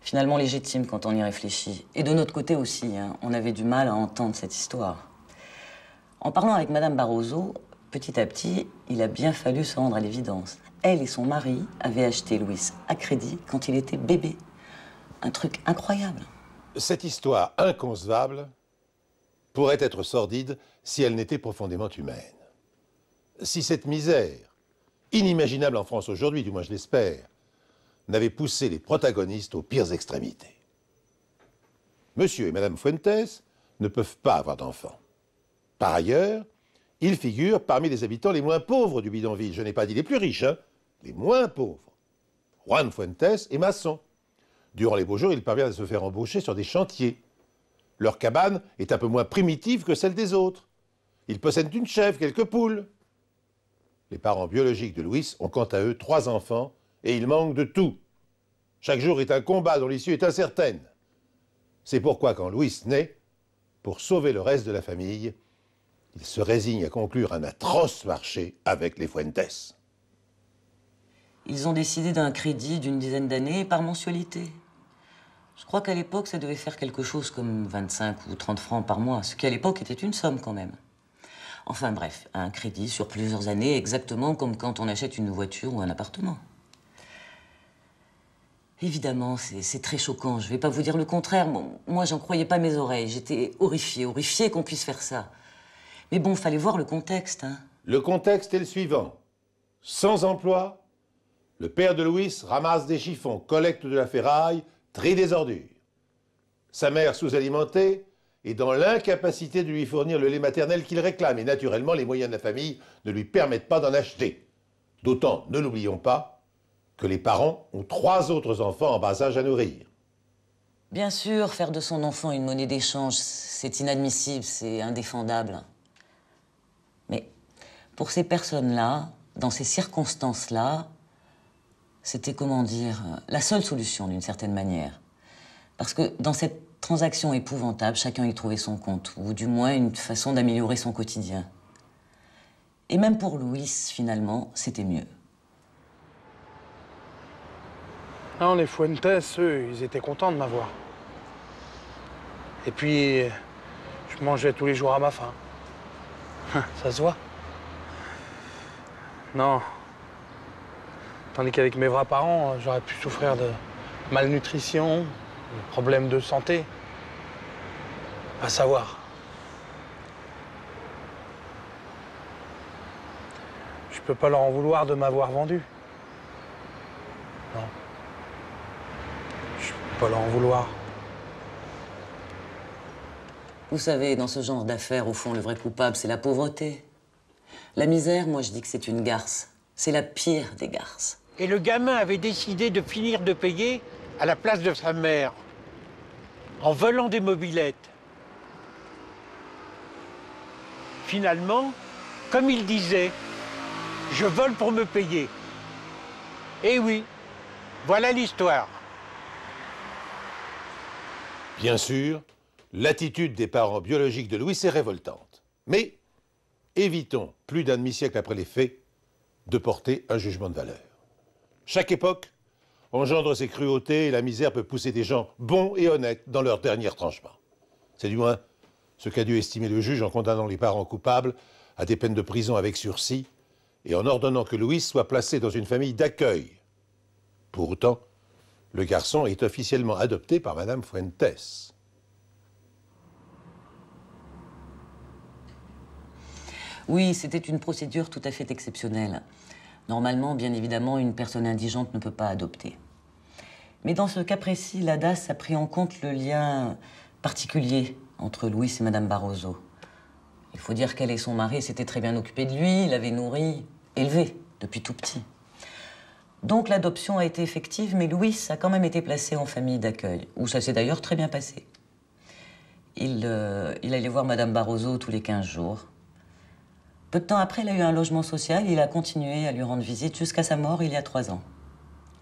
finalement légitime quand on y réfléchit. Et de notre côté aussi, hein, on avait du mal à entendre cette histoire. En parlant avec Madame Barroso, petit à petit, il a bien fallu se rendre à l'évidence. Elle et son mari avaient acheté Louis à crédit quand il était bébé. Un truc incroyable. Cette histoire inconcevable pourrait être sordide si elle n'était profondément humaine. Si cette misère, inimaginable en France aujourd'hui, du moins je l'espère, n'avait poussé les protagonistes aux pires extrémités. Monsieur et Madame Fuentes ne peuvent pas avoir d'enfants. Par ailleurs, ils figurent parmi les habitants les moins pauvres du bidonville. Je n'ai pas dit les plus riches, hein, les moins pauvres. Juan Fuentes est maçon. Durant les beaux jours, il parvient à se faire embaucher sur des chantiers. Leur cabane est un peu moins primitive que celle des autres. Ils possèdent une chèvre, quelques poules. Les parents biologiques de Louis ont quant à eux 3 enfants et ils manquent de tout. Chaque jour est un combat dont l'issue est incertaine. C'est pourquoi quand Louis naît, pour sauver le reste de la famille, il se résigne à conclure un atroce marché avec les Fuentes. Ils ont décidé d'un crédit d'une dizaine d'années par mensualité. Je crois qu'à l'époque, ça devait faire quelque chose comme 25 ou 30 francs par mois, ce qui à l'époque était une somme quand même. Enfin bref, un crédit sur plusieurs années, exactement comme quand on achète une voiture ou un appartement. Évidemment, c'est très choquant, je vais pas vous dire le contraire. Bon, moi, j'en croyais pas mes oreilles, j'étais horrifiée qu'on puisse faire ça. Mais bon, fallait voir le contexte, hein. Le contexte est le suivant. Sans emploi, le père de Louis ramasse des chiffons, collecte de la ferraille, trie des ordures. Sa mère, sous-alimentée, est dans l'incapacité de lui fournir le lait maternel qu'il réclame. Et naturellement, les moyens de la famille ne lui permettent pas d'en acheter. D'autant, ne l'oublions pas, que les parents ont 3 autres enfants en bas âge à nourrir. Bien sûr, faire de son enfant une monnaie d'échange, c'est inadmissible, c'est indéfendable. Mais pour ces personnes-là, dans ces circonstances-là, c'était, comment dire, la seule solution d'une certaine manière. Parce que dans cette transaction épouvantable, chacun y trouvait son compte, ou du moins une façon d'améliorer son quotidien. Et même pour Louis, finalement, c'était mieux. Non, les Fuentes, eux, ils étaient contents de m'avoir. Et puis, je mangeais tous les jours à ma faim. Ça se voit. Non. Tandis qu'avec mes vrais parents, j'aurais pu souffrir de malnutrition, de problèmes de santé. À savoir. Je peux pas leur en vouloir de m'avoir vendu. Non. Je peux pas leur en vouloir. Vous savez, dans ce genre d'affaires, au fond, le vrai coupable, c'est la pauvreté. La misère, moi, je dis que c'est une garce. C'est la pire des garces. Et le gamin avait décidé de finir de payer à la place de sa mère, en volant des mobylettes. Finalement, comme il disait, je vole pour me payer. Eh oui, voilà l'histoire. Bien sûr, l'attitude des parents biologiques de Louis est révoltante. Mais évitons, plus d'un demi-siècle après les faits, de porter un jugement de valeur. Chaque époque engendre ses cruautés et la misère peut pousser des gens bons et honnêtes dans leur dernier tranchement. C'est du moins ce qu'a dû estimer le juge en condamnant les parents coupables à des peines de prison avec sursis et en ordonnant que Louis soit placé dans une famille d'accueil. Pour autant, le garçon est officiellement adopté par Madame Fuentes. Oui, c'était une procédure tout à fait exceptionnelle. Normalement, bien évidemment, une personne indigente ne peut pas adopter. Mais dans ce cas précis, la DAS a pris en compte le lien particulier entre Louis et Madame Barroso. Il faut dire qu'elle et son mari s'étaient très bien occupés de lui, l'avaient nourri, élevé depuis tout petit. Donc l'adoption a été effective, mais Louis a quand même été placé en famille d'accueil, où ça s'est d'ailleurs très bien passé. Il allait voir Madame Barroso tous les 15 jours. Peu de temps après, il a eu un logement social, il a continué à lui rendre visite jusqu'à sa mort il y a 3 ans.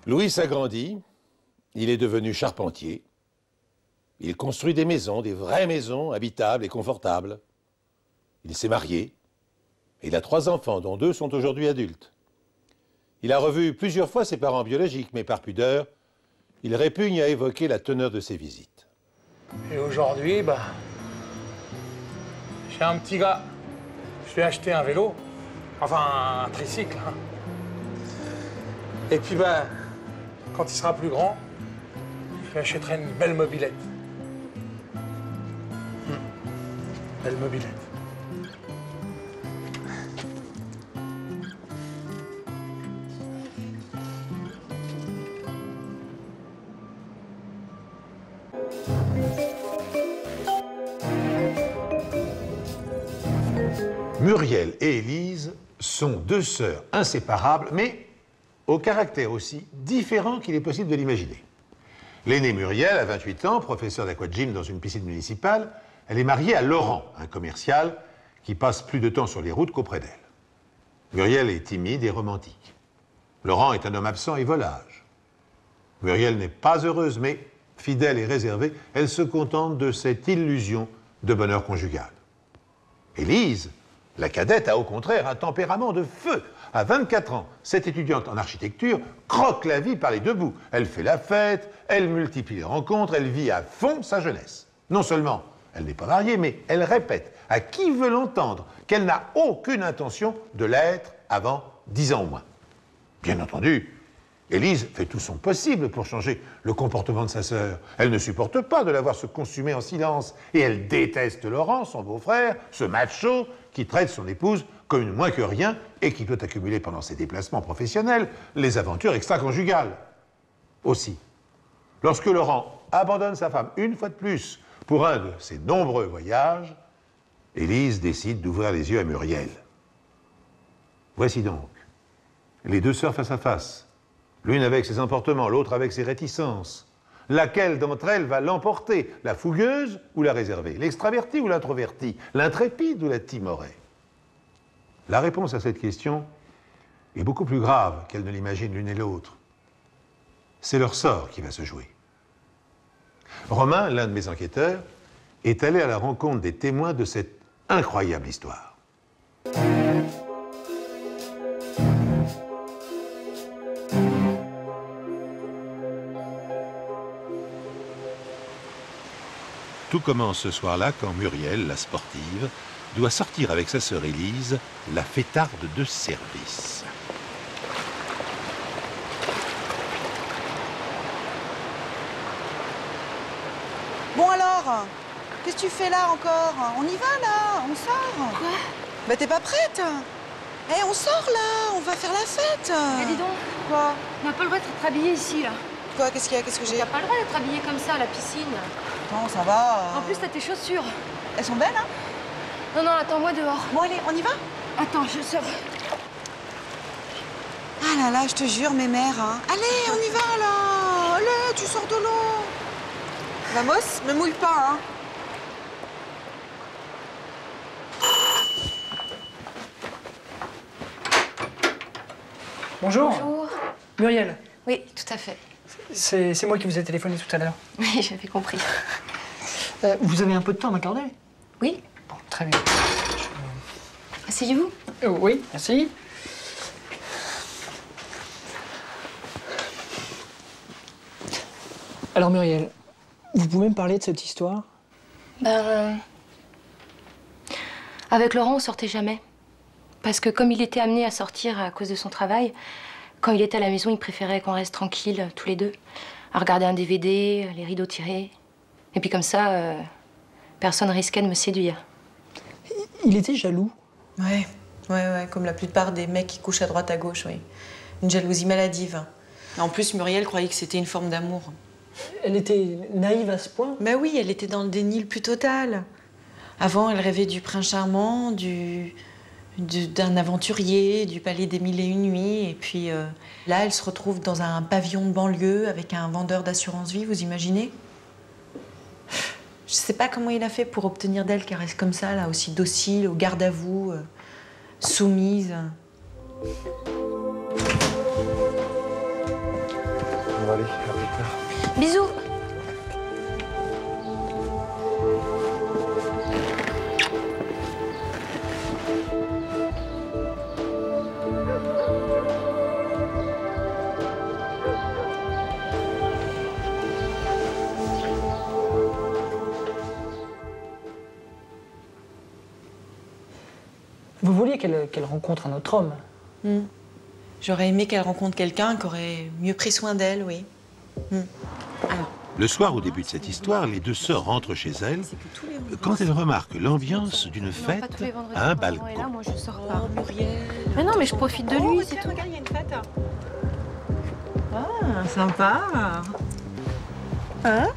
Louis a grandi, il est devenu charpentier. Il construit des maisons, des vraies maisons, habitables et confortables. Il s'est marié. Et il a 3 enfants, dont 2 sont aujourd'hui adultes. Il a revu plusieurs fois ses parents biologiques, mais par pudeur, il répugne à évoquer la teneur de ses visites. Et aujourd'hui, j'ai un petit gars. Je lui ai acheté un vélo, enfin un tricycle. Hein. Et puis quand il sera plus grand, je lui achèterai une belle mobilette. Belle mobilette. Muriel et Élise sont 2 sœurs inséparables, mais au caractère aussi différent qu'il est possible de l'imaginer. L'aînée Muriel a 28 ans, professeure d'aquagym dans une piscine municipale. Elle est mariée à Laurent, un commercial qui passe plus de temps sur les routes qu'auprès d'elle. Muriel est timide et romantique. Laurent est un homme absent et volage. Muriel n'est pas heureuse, mais fidèle et réservée, elle se contente de cette illusion de bonheur conjugal. Élise, la cadette, a au contraire un tempérament de feu. À 24 ans, cette étudiante en architecture croque la vie par les 2 bouts. Elle fait la fête, elle multiplie les rencontres, elle vit à fond sa jeunesse. Non seulement elle n'est pas mariée, mais elle répète à qui veut l'entendre qu'elle n'a aucune intention de l'être avant 10 ans au moins. Bien entendu, Élise fait tout son possible pour changer le comportement de sa sœur. Elle ne supporte pas de la voir se consumer en silence. Et elle déteste Laurent, son beau-frère, ce macho qui traite son épouse comme une moins que rien et qui doit accumuler pendant ses déplacements professionnels les aventures extra-conjugales. Aussi, lorsque Laurent abandonne sa femme une fois de plus pour un de ses nombreux voyages, Élise décide d'ouvrir les yeux à Muriel. Voici donc les 2 sœurs face à face. L'une avec ses emportements, l'autre avec ses réticences. Laquelle d'entre elles va l'emporter? La fougueuse ou la réservée? L'extravertie ou l'introvertie? L'intrépide ou la timorée? La réponse à cette question est beaucoup plus grave qu'elles ne l'imaginent l'une et l'autre. C'est leur sort qui va se jouer. Romain, l'un de mes enquêteurs, est allé à la rencontre des témoins de cette incroyable histoire. Tout commence ce soir-là quand Muriel, la sportive, doit sortir avec sa sœur Élise, la fêtarde de service. Bon alors, qu'est-ce que tu fais là encore? On y va là, on sort. Quoi? Bah t'es pas prête? Eh, on sort là, on va faire la fête. Ah, dis donc. Quoi? On n'a pas le droit d'être habillé ici, là. Quoi? Qu'est-ce qu'il y a? Qu'est-ce que j'ai? T'as pas le droit d'être habillé comme ça à la piscine. Non, ça va. En plus, t'as tes chaussures. Elles sont belles, hein? Non, non, attends-moi dehors. Bon, allez, on y va? Attends, je sors. Ah là là, je te jure, mes mères, hein. Allez, on y va là. Allez, tu sors de l'eau. Vamos, me mouille pas, hein. Bonjour. Bonjour. Muriel. Oui, tout à fait. C'est moi qui vous ai téléphoné tout à l'heure. Oui, j'avais compris. Vous avez un peu de temps à m'accorder? Oui. Bon, très bien. Asseyez-vous. Oui, merci. Alors Muriel, vous pouvez me parler de cette histoire? Avec Laurent, on sortait jamais. Parce que comme il était amené à sortir à cause de son travail, quand il était à la maison, il préférait qu'on reste tranquille, tous les deux, à regarder un DVD, les rideaux tirés. Et puis comme ça, personne risquait de me séduire. Il était jaloux? Ouais, comme la plupart des mecs qui couchent à droite à gauche, oui. Une jalousie maladive. En plus, Muriel croyait que c'était une forme d'amour. Elle était naïve à ce point? Mais oui, elle était dans le déni le plus total. Avant, elle rêvait du prince charmant, d'un aventurier, du palais des mille et une nuits. Et puis là, elle se retrouve dans un pavillon de banlieue avec un vendeur d'assurance vie, vous imaginez? Je sais pas comment il a fait pour obtenir d'elle qu'elle reste comme ça, là, aussi docile, au garde à vous, soumise. On va aller, à plus tard. Bisous. Vous vouliez qu'elle rencontre un autre homme? J'aurais aimé qu'elle rencontre quelqu'un qui aurait mieux pris soin d'elle, oui. Le soir où débute cette histoire, les deux sœurs rentrent chez elles quand elles remarquent l'ambiance d'une fête à un balcon. Et là, moi, je sors pas. Mais non, mais je profite de lui, c'est tout. Regarde, il y a une fête. Ah, sympa. Hein?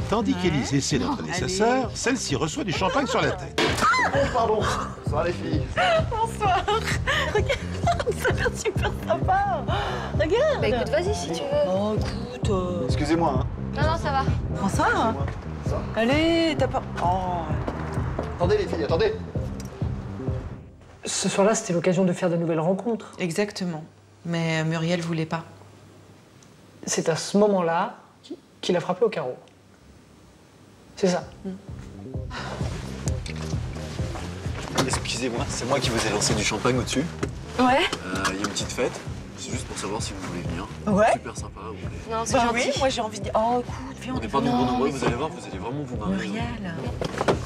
Tandis qu'Élise essaie d'entraîner sa sœur, celle-ci reçoit du champagne sur la tête. Oh, pardon. Ça va les filles? Bonsoir. Regarde, ça a l'air super sympa. Regarde. Bah écoute, vas-y si tu veux. Oh, écoute. Excusez-moi, hein. Non, ça va. Bonsoir. Allez, t'as pas... Oh. Attendez les filles, attendez. Ce soir-là, c'était l'occasion de faire de nouvelles rencontres. Exactement. Mais Muriel voulait pas. C'est à ce moment-là qu'il a frappé au carreau. C'est ça. Excusez-moi, c'est moi qui vous ai lancé du champagne au-dessus. Ouais. Il y a une petite fête. C'est juste pour savoir si vous voulez venir. Ouais. Super sympa. Vous voulez... Non, c'est gentil. Oui, moi j'ai envie de... Oh, écoute, viens, On n'est pas nombreux, vous allez voir, vous allez vraiment vous marrer. Muriel.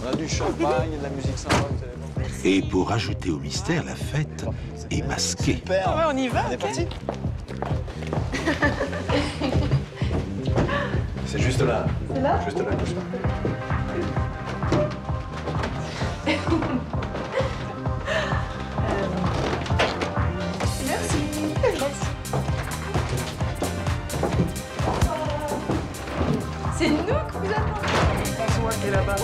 On a du champagne et de la musique sympa, vous allez voir. Et pour ajouter au mystère, la fête est masquée. Ouais, on y va, on est parti. C'est juste là. C'est là? Juste là, comme ça. C'est nous que vous attendez. C'est moi qui est là-bas.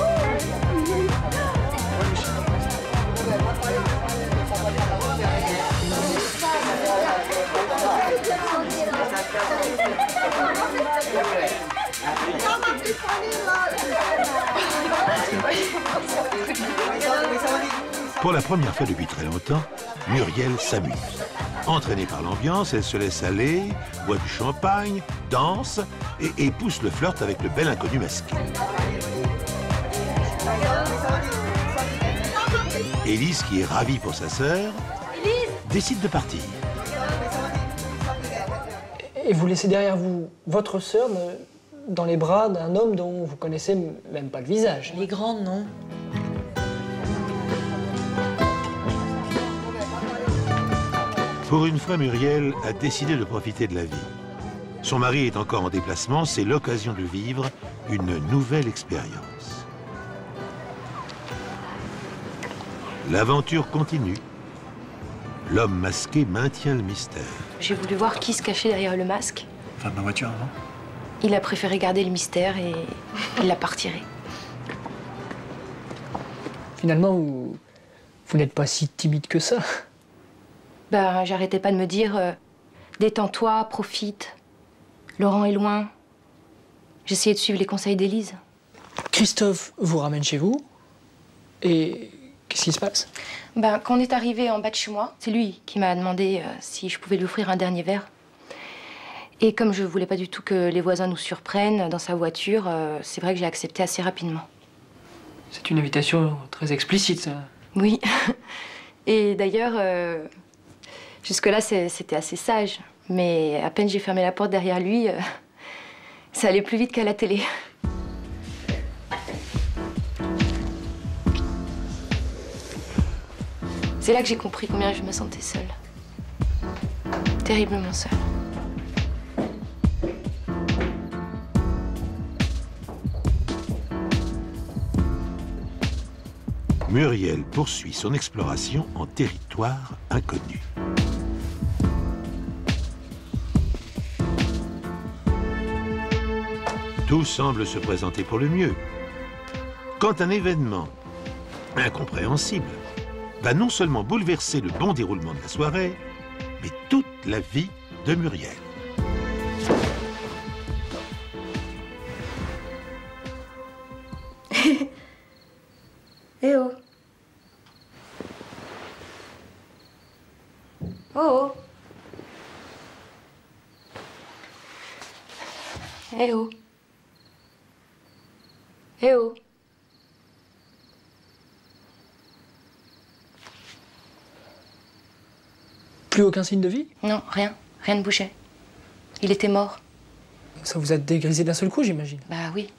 Pour la première fois depuis très longtemps, Muriel s'amuse. Entraînée par l'ambiance, elle se laisse aller, boit du champagne, danse et pousse le flirt avec le bel inconnu masqué. Élise, qui est ravie pour sa sœur, décide de partir. Et vous laissez derrière vous votre sœur dans les bras d'un homme dont vous connaissez même pas le visage. Elle est grande, non? Pour une fois, Muriel a décidé de profiter de la vie. Son mari est encore en déplacement, c'est l'occasion de vivre une nouvelle expérience. L'aventure continue. L'homme masqué maintient le mystère. J'ai voulu voir qui se cachait derrière le masque. Enfin, de ma voiture avant. Il a préféré garder le mystère et il l'a pas retiré. Finalement, vous n'êtes pas si timide que ça. Ben, j'arrêtais pas de me dire détends-toi, profite. Laurent est loin. J'essayais de suivre les conseils d'Élise. Christophe vous ramène chez vous. Et qu'est-ce qui se passe? Ben, quand on est arrivé en bas de chez moi, c'est lui qui m'a demandé si je pouvais lui offrir un dernier verre. Et comme je voulais pas du tout que les voisins nous surprennent dans sa voiture, c'est vrai que j'ai accepté assez rapidement. C'est une invitation très explicite, ça. Oui. Et d'ailleurs, jusque-là, c'était assez sage. Mais à peine j'ai fermé la porte derrière lui, ça allait plus vite qu'à la télé. C'est là que j'ai compris combien je me sentais seule. Terriblement seule. Muriel poursuit son exploration en territoire inconnu. Tout semble se présenter pour le mieux. Quand un événement incompréhensible va non seulement bouleverser le bon déroulement de la soirée, mais toute la vie de Muriel. Eh oh. Oh oh. Eh oh. Eh oh. Plus aucun signe de vie? Non, rien. Rien ne bougeait. Il était mort. Ça vous a dégrisé d'un seul coup, j'imagine? Bah oui.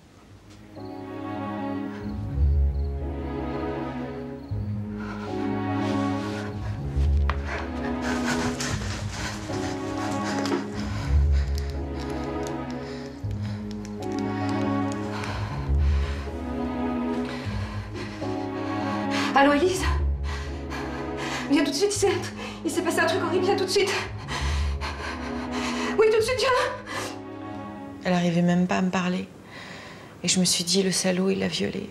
Allô, Élise? Viens tout de suite, il s'est passé un truc horrible, viens tout de suite. Oui, tout de suite, viens. Elle arrivait même pas à me parler. Et je me suis dit, le salaud, il l'a violée.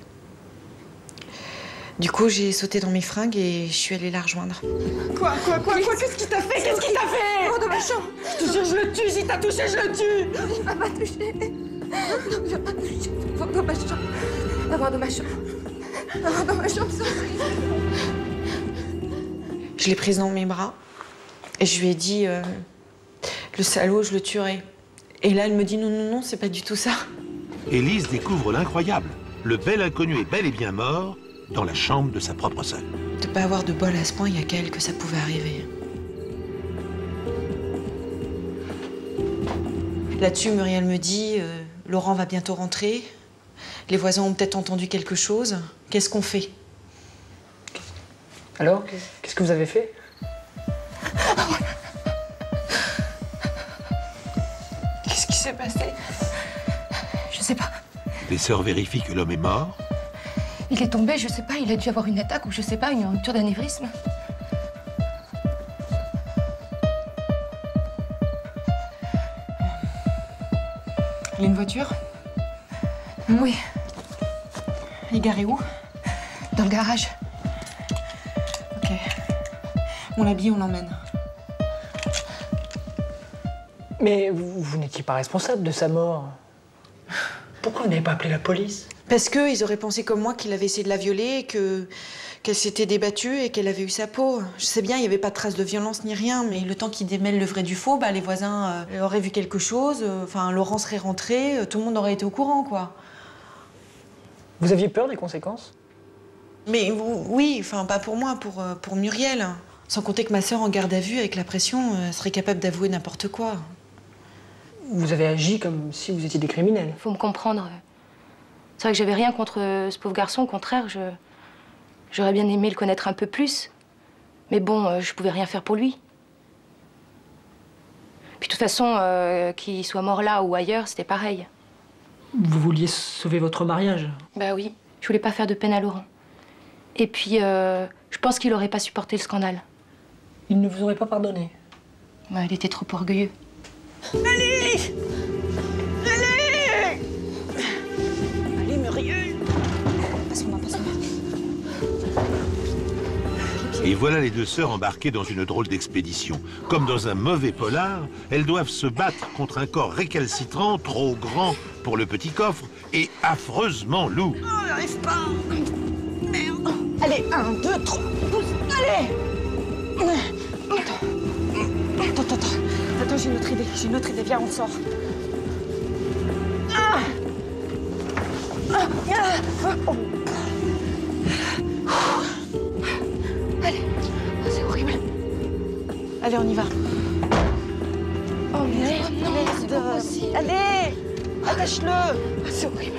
Du coup, j'ai sauté dans mes fringues et je suis allée la rejoindre. Quoi? Qu'est-ce qu'il t'a fait? Qu'est-ce qu'il t'a fait? Oh, dans ma chambre. Je te jure, je le tue. Si t'as touché, je le tue. Non, il m'a pas touché. Non, il m'a pas touché. Va dans ma chambre. Va dans ma chambre. Va dans ma chambre, ça. Je l'ai prise dans mes bras et je lui ai dit le salaud, je le tuerai. Et là, elle me dit non, non, non, c'est pas du tout ça. Élise découvre l'incroyable. Le bel inconnu est bel et bien mort dans la chambre de sa propre sœur. De pas avoir de bol à ce point, il y a qu'à elle que ça pouvait arriver. Là-dessus, Muriel me dit Laurent va bientôt rentrer. Les voisins ont peut-être entendu quelque chose. Qu'est-ce qu'on fait? Alors, qu'est-ce que vous avez fait? Qu'est-ce qui s'est passé? Je sais pas. Les sœurs vérifient que l'homme est mort. Il est tombé, je sais pas, il a dû avoir une attaque ou je sais pas, une rupture d'anévrisme. Il y a une voiture? Oui. Elle est garée où? Dans le garage. Ok. On l'habille, on l'emmène. Mais vous n'étiez pas responsable de sa mort. Pourquoi vous n'avez pas appelé la police? Parce qu'ils auraient pensé comme moi qu'il avait essayé de la violer, qu'elle s'était débattue et qu'elle avait eu sa peau. Je sais bien, il n'y avait pas de traces de violence ni rien, mais le temps qu'ils démêlent le vrai du faux, bah, les voisins auraient vu quelque chose, enfin, Laurent serait rentré, tout le monde aurait été au courant, quoi. Vous aviez peur des conséquences? Mais oui, enfin, pas pour moi, pour Muriel. Sans compter que ma sœur, en garde à vue, avec la pression, serait capable d'avouer n'importe quoi. Vous avez agi comme si vous étiez des criminels. Faut me comprendre. C'est vrai que j'avais rien contre ce pauvre garçon, au contraire, j'aurais bien aimé le connaître un peu plus. Mais bon, je pouvais rien faire pour lui. Puis de toute façon, qu'il soit mort là ou ailleurs, c'était pareil. Vous vouliez sauver votre mariage? Bah oui, je voulais pas faire de peine à Laurent. Et puis, je pense qu'il aurait pas supporté le scandale. Il ne vous aurait pas pardonné? Bah, il était trop orgueilleux. Allez! Allez! Allez, Muriel! Passe-moi, passe-moi. Et voilà les deux sœurs embarquées dans une drôle d'expédition. Comme dans un mauvais polar, elles doivent se battre contre un corps récalcitrant, trop grand pour le petit coffre et affreusement lourd. Oh, j'arrive pas! Merde! Allez, 1, 2, 3, pousse! Allez! Attends, j'ai une autre idée, viens, on sort. Allez, c'est horrible. Allez, on y va. Oh merde, non, c'est pas possible. Allez, attache-le. C'est horrible.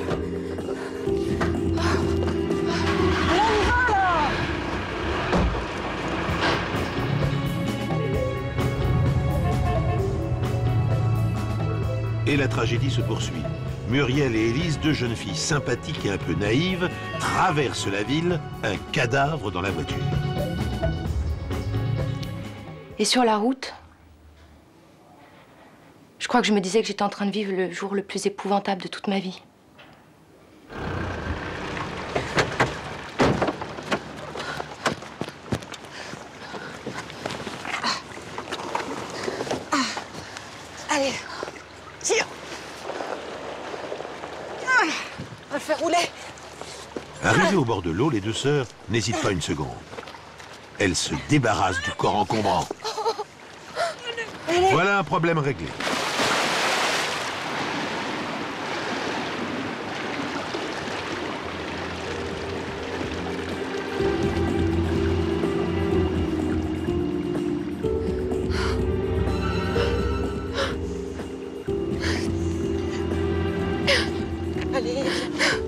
Et la tragédie se poursuit. Muriel et Élise, deux jeunes filles sympathiques et un peu naïves, traversent la ville, un cadavre dans la voiture. Et sur la route, je crois que je me disais que j'étais en train de vivre le jour le plus épouvantable de toute ma vie. Allez, tire. On va le faire rouler. Arrivées au bord de l'eau, les deux sœurs n'hésitent pas une seconde. Elles se débarrassent du corps encombrant. Voilà un problème réglé.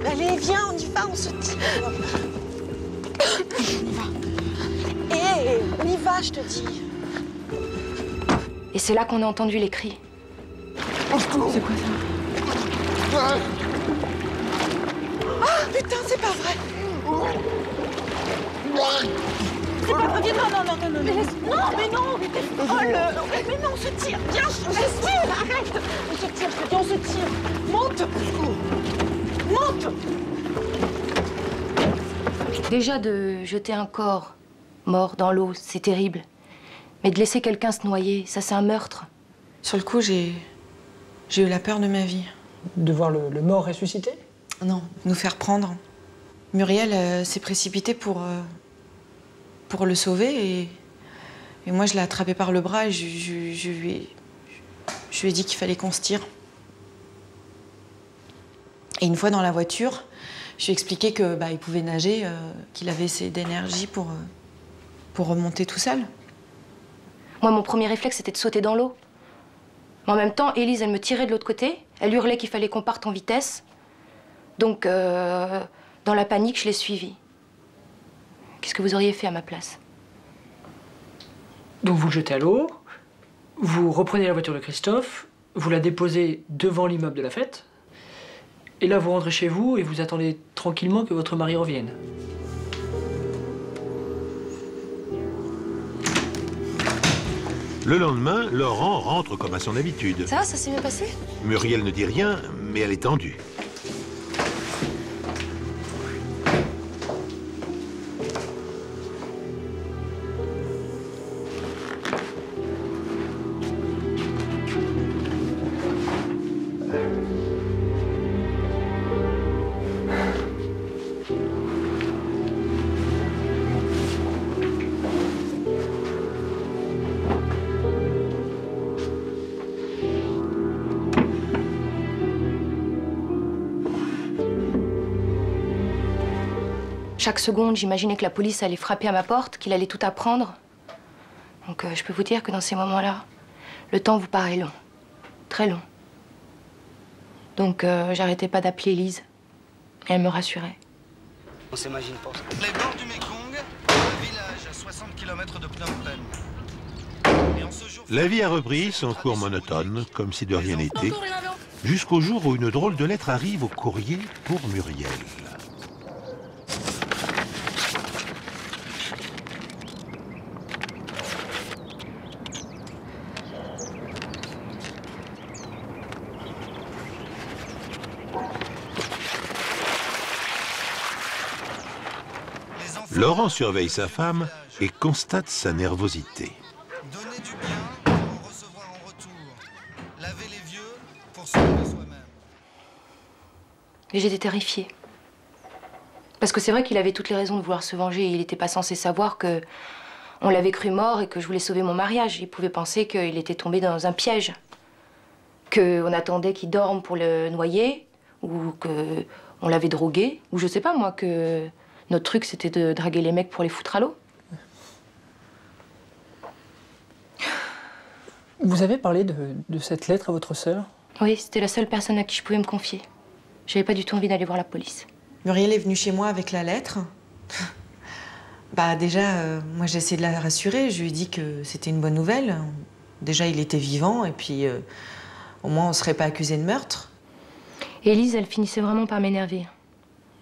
Allez, viens, on y va, on se tire. On y va. Hé, on y va, je te dis. Et c'est là qu'on a entendu les cris. C'est quoi ça? Ah, putain, c'est pas vrai. C'est pas vrai. Non. Mais laisse... Non, mais non, mais t'es folle. Mais non, on se tire. Viens, on se tire. Arrête. On se tire, je te dis, on se tire. Monte. Monte. Déjà, de jeter un corps mort dans l'eau, c'est terrible. Mais de laisser quelqu'un se noyer, ça, c'est un meurtre. Sur le coup, j'ai eu la peur de ma vie. De voir le mort ressuscité? Non, nous faire prendre. Muriel s'est précipitée pour le sauver et moi, je l'ai attrapé par le bras et je lui ai dit qu'il fallait qu'on se tire. Et une fois dans la voiture, je lui ai expliqué que il pouvait nager, qu'il avait assez d'énergie pour remonter tout seul. Moi, mon premier réflexe, c'était de sauter dans l'eau. Mais en même temps, Élise, elle me tirait de l'autre côté. Elle hurlait qu'il fallait qu'on parte en vitesse. Donc, dans la panique, je l'ai suivie. Qu'est-ce que vous auriez fait à ma place? Donc vous le jetez à l'eau, vous reprenez la voiture de Christophe, vous la déposez devant l'immeuble de la fête, et là vous rentrez chez vous et vous attendez tranquillement que votre mari revienne. Le lendemain, Laurent rentre comme à son habitude. Ça s'est bien passé? Muriel ne dit rien, mais elle est tendue. Chaque seconde, j'imaginais que la police allait frapper à ma porte, qu'il allait tout apprendre. Donc je peux vous dire que dans ces moments-là, le temps vous paraît long. Très long. Donc j'arrêtais pas d'appeler Élise. Et elle me rassurait. On s'imagine pas. Les bords du Mekong, un village à 60 km de Phnom Penh. La vie a repris son cours monotone, comme si de rien n'était, jusqu'au jour où une drôle de lettre arrive au courrier pour Muriel. Laurent surveille sa femme et constate sa nervosité. Donner du bien pour recevoir en retour. Laver les vieux pour sauver soi-même. Et j'étais terrifiée. Parce que c'est vrai qu'il avait toutes les raisons de vouloir se venger. Il n'était pas censé savoir que on l'avait cru mort et que je voulais sauver mon mariage. Il pouvait penser qu'il était tombé dans un piège. Qu'on attendait qu'il dorme pour le noyer, ou qu'on l'avait drogué, ou je sais pas moi, que notre truc c'était de draguer les mecs pour les foutre à l'eau. Vous avez parlé de cette lettre à votre sœur? Oui, c'était la seule personne à qui je pouvais me confier. J'avais pas du tout envie d'aller voir la police. Muriel est venue chez moi avec la lettre. Bah déjà, moi j'ai essayé de la rassurer. Je lui ai dit que c'était une bonne nouvelle. Déjà, il était vivant et puis au moins on serait pas accusé de meurtre. Élise, elle finissait vraiment par m'énerver.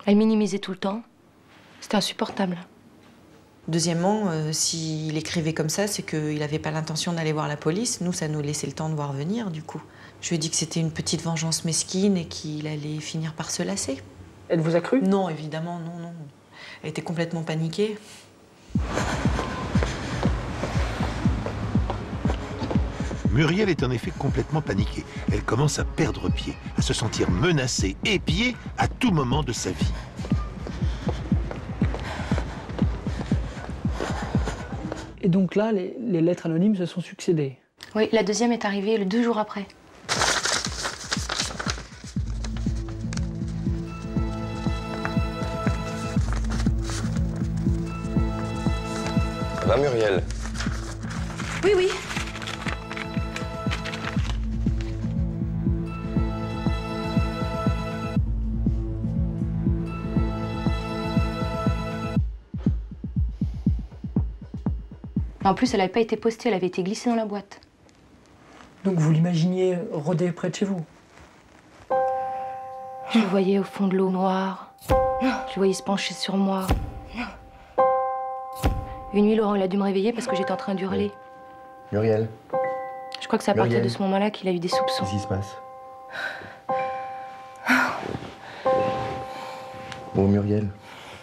Elle minimisait tout le temps. C'était insupportable. Deuxièmement, s'il écrivait comme ça, c'est qu'il n'avait pas l'intention d'aller voir la police. Nous, ça nous laissait le temps de voir venir, du coup. Je lui ai dit que c'était une petite vengeance mesquine et qu'il allait finir par se lasser. Elle vous a cru? Non, évidemment, non, non. Elle était complètement paniquée. Muriel est en effet complètement paniquée. Elle commence à perdre pied, à se sentir menacée, épiée à tout moment de sa vie. Et donc là, les lettres anonymes se sont succédées? Oui, la deuxième est arrivée le 2 jours après. Ça va, Muriel? Oui, oui. En plus, elle n'avait pas été postée, elle avait été glissée dans la boîte. Donc vous l'imaginiez rôder près de chez vous? Je le voyais au fond de l'eau noire. Je le voyais se pencher sur moi. Une nuit, Laurent, il a dû me réveiller parce que j'étais en train d'hurler. Muriel? Je crois que c'est à partir de ce moment-là qu'il a eu des soupçons. Qu'est-ce qui se passe? Bon, Muriel,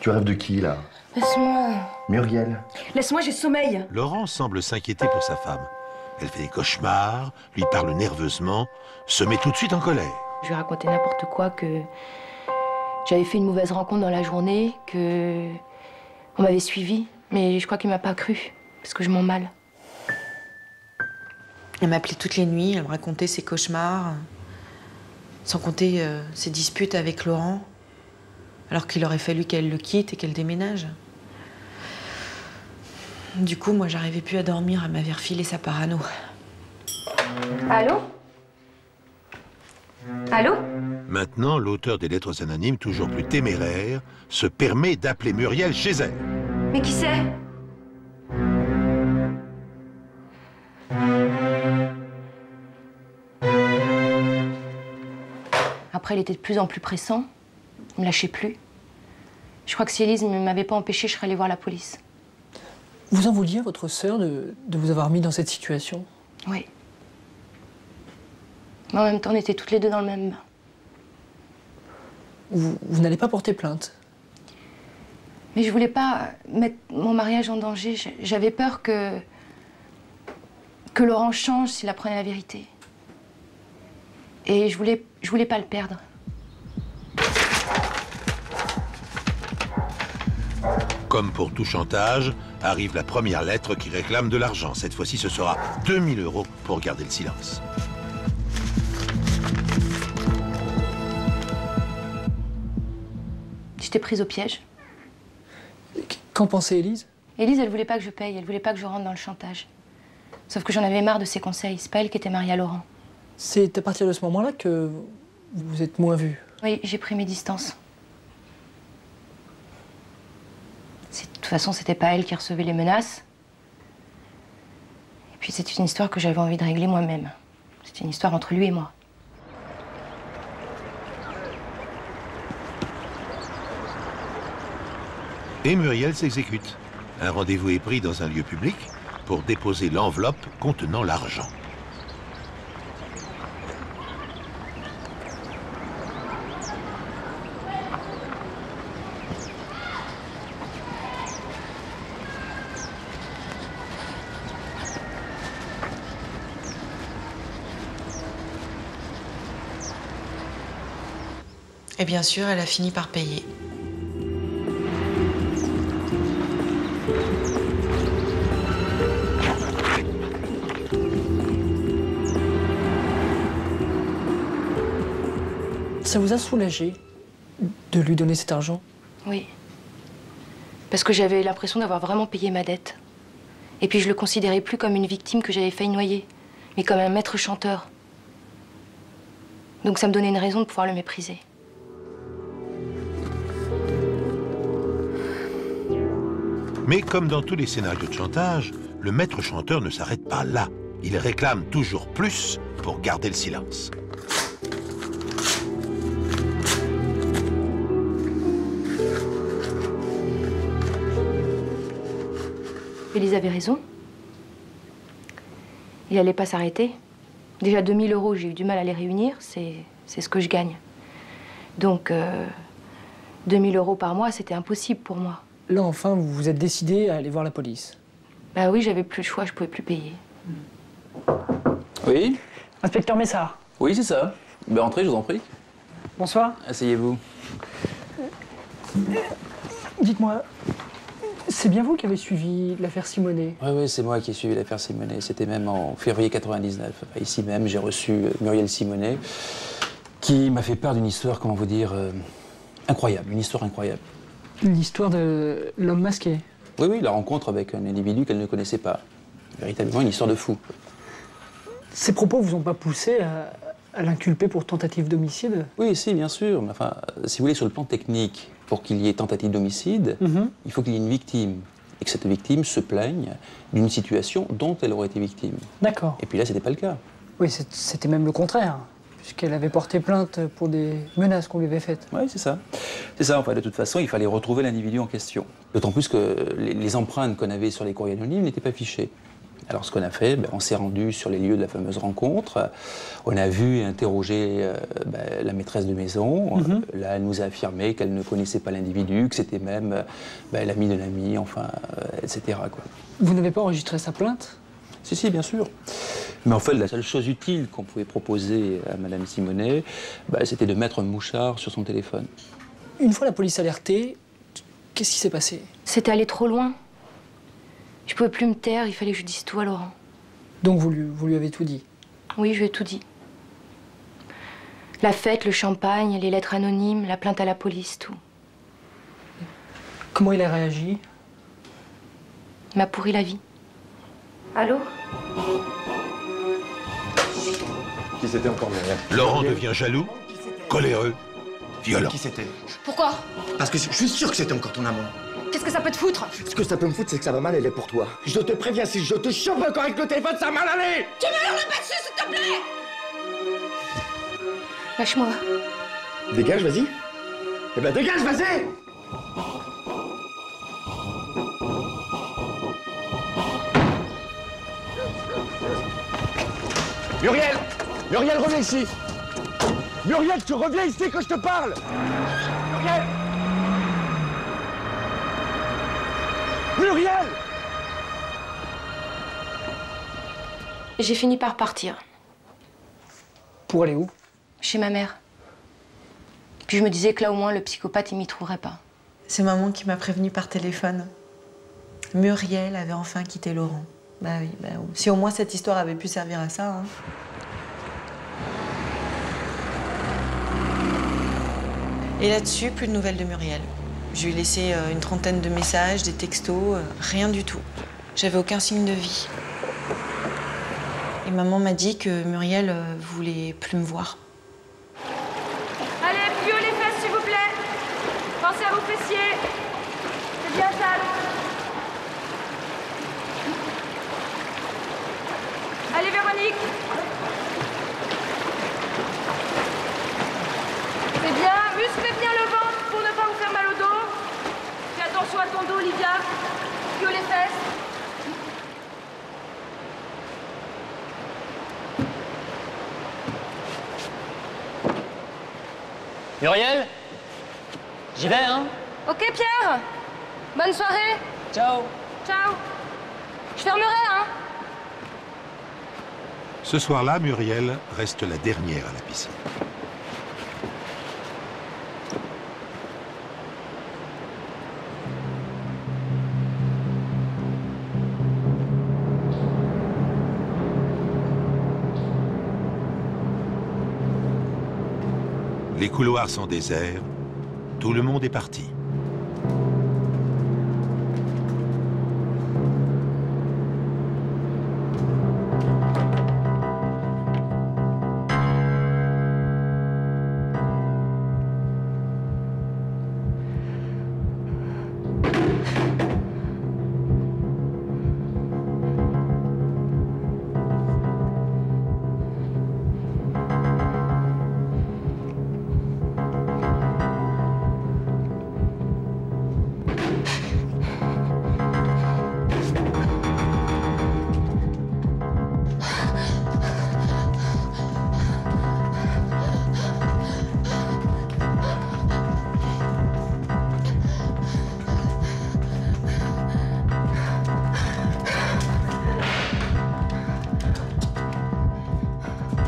tu rêves de qui, là? Laisse-moi. Muriel? Laisse-moi, j'ai sommeil. Laurent semble s'inquiéter pour sa femme. Elle fait des cauchemars, lui parle nerveusement, se met tout de suite en colère. Je lui ai raconté n'importe quoi, que j'avais fait une mauvaise rencontre dans la journée, que on m'avait suivi, mais je crois qu'il m'a pas cru, parce que je mens mal. Elle m'appelait toutes les nuits, elle me racontait ses cauchemars, sans compter ses disputes avec Laurent, alors qu'il aurait fallu qu'elle le quitte et qu'elle déménage. Du coup, moi, j'arrivais plus à dormir, elle m'avait refilé sa parano. Allô? Allô? Maintenant, l'auteur des lettres anonymes, toujours plus téméraire, se permet d'appeler Muriel chez elle. Mais qui c'est? Après, il était de plus en plus pressant. Il me lâchait plus. Je crois que si Élise ne m'avait pas empêché, je serais allée voir la police. Vous en vouliez à votre sœur de vous avoir mis dans cette situation? Oui. Mais en même temps, on était toutes les deux dans le même bain. Vous n'allez pas porter plainte? Mais je voulais pas mettre mon mariage en danger. J'avais peur que Laurent change s'il apprenait la vérité. Et je voulais pas le perdre. Comme pour tout chantage, arrive la première lettre qui réclame de l'argent. Cette fois-ci, ce sera 2000 € pour garder le silence. J'étais prise au piège. Qu'en pensait Élise? Élise, elle voulait pas que je paye, elle voulait pas que je rentre dans le chantage. Sauf que j'en avais marre de ses conseils, c'est pas elle qui était mariée à Laurent. C'est à partir de ce moment-là que vous vous êtes moins vus? Oui, j'ai pris mes distances. De toute façon, c'était pas elle qui recevait les menaces. Et puis c'est une histoire que j'avais envie de régler moi-même. C'était une histoire entre lui et moi. Et Muriel s'exécute. Un rendez-vous est pris dans un lieu public pour déposer l'enveloppe contenant l'argent. Et bien sûr, elle a fini par payer. Ça vous a soulagé de lui donner cet argent? Oui. Parce que j'avais l'impression d'avoir vraiment payé ma dette. Et puis je le considérais plus comme une victime que j'avais failli noyer, mais comme un maître chanteur. Donc ça me donnait une raison de pouvoir le mépriser. Mais comme dans tous les scénarios de chantage, le maître chanteur ne s'arrête pas là. Il réclame toujours plus pour garder le silence. Élise avait raison. Il n'allait pas s'arrêter. Déjà 2000 €, j'ai eu du mal à les réunir, c'est ce que je gagne. Donc 2000 € par mois, c'était impossible pour moi. Là, enfin, vous vous êtes décidé à aller voir la police. Bah oui, j'avais plus le choix, je pouvais plus payer. Oui? Inspecteur Messard. Oui, c'est ça. Ben, entrez, je vous en prie. Bonsoir. Asseyez-vous. Dites-moi, c'est bien vous qui avez suivi l'affaire Simonet? Oui, c'est moi qui ai suivi l'affaire Simonet. C'était même en février 99. Ici même, j'ai reçu Muriel Simonet, qui m'a fait part d'une histoire, comment vous dire, incroyable. Une histoire incroyable. L'histoire de l'homme masqué? Oui, la rencontre avec un individu qu'elle ne connaissait pas. Véritablement une histoire de fou. Ces propos vous ont pas poussé à l'inculper pour tentative d'homicide? Oui, si, bien sûr. Mais enfin, si vous voulez, sur le plan technique, pour qu'il y ait tentative d'homicide, il faut qu'il y ait une victime. Et que cette victime se plaigne d'une situation dont elle aurait été victime. D'accord. Et puis là, c'était pas le cas. Oui, c'était même le contraire, puisqu'elle avait porté plainte pour des menaces qu'on lui avait faites. Oui, c'est ça. C'est ça, enfin, de toute façon, il fallait retrouver l'individu en question. D'autant plus que les empreintes qu'on avait sur les courriers anonymes n'étaient pas fichées. Alors, ce qu'on a fait, on s'est rendu sur les lieux de la fameuse rencontre. On a vu et interrogé la maîtresse de maison. Là, elle nous a affirmé qu'elle ne connaissait pas l'individu, que c'était même l'ami de l'ami, enfin, etc., quoi. Vous n'avez pas enregistré sa plainte? Si, bien sûr. Mais en fait, la seule chose utile qu'on pouvait proposer à Madame Simonet, c'était de mettre un mouchard sur son téléphone. Une fois la police alertée, qu'est-ce qui s'est passé? C'était allé trop loin. Je pouvais plus me taire, il fallait que je dise tout à Laurent. Donc vous lui avez tout dit? Oui, je lui ai tout dit. La fête, le champagne, les lettres anonymes, la plainte à la police, tout. Comment il a réagi? Il m'a pourri la vie. Allô? Qui c'était encore, Muriel? Laurent devient jaloux, coléreux, violent. Qui c'était? Pourquoi? Parce que je suis sûr que c'était encore ton amant. Qu'est-ce que ça peut te foutre? Ce que ça peut me foutre, c'est que ça va mal aller pour toi. Je te préviens, si je te chope encore avec le téléphone, ça va mal aller! Tu me hurles pas dessus, s'il te plaît! Lâche-moi. Dégage, vas-y. Eh ben dégage, vas-y! Muriel! Muriel, reviens ici! Muriel, tu reviens ici que je te parle! Muriel! Muriel! J'ai fini par partir. Pour aller où? Chez ma mère. Puis je me disais que là, au moins, le psychopathe, il m'y trouverait pas. C'est maman qui m'a prévenue par téléphone. Muriel avait enfin quitté Laurent. Bah oui, si au moins cette histoire avait pu servir à ça. Hein. Et là-dessus, plus de nouvelles de Muriel. Je lui ai laissé une trentaine de messages, des textos, rien du tout. J'avais aucun signe de vie. Et maman m'a dit que Muriel voulait plus me voir. Allez, plus haut les fesses, s'il vous plaît. Pensez à vos fessiers. C'est bien sale. Allez, Véronique. C'est bien. Musclez bien le ventre pour ne pas vous faire mal au dos. Fais attention à ton dos, Olivia. Plus haut les fesses. Muriel, j'y vais, hein? Ok, Pierre. Bonne soirée. Ciao. Ciao. Je fermerai, hein? Ce soir-là, Muriel reste la dernière à la piscine. Les couloirs sont déserts, tout le monde est parti.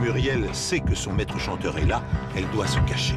Muriel sait que son maître chanteur est là, elle doit se cacher.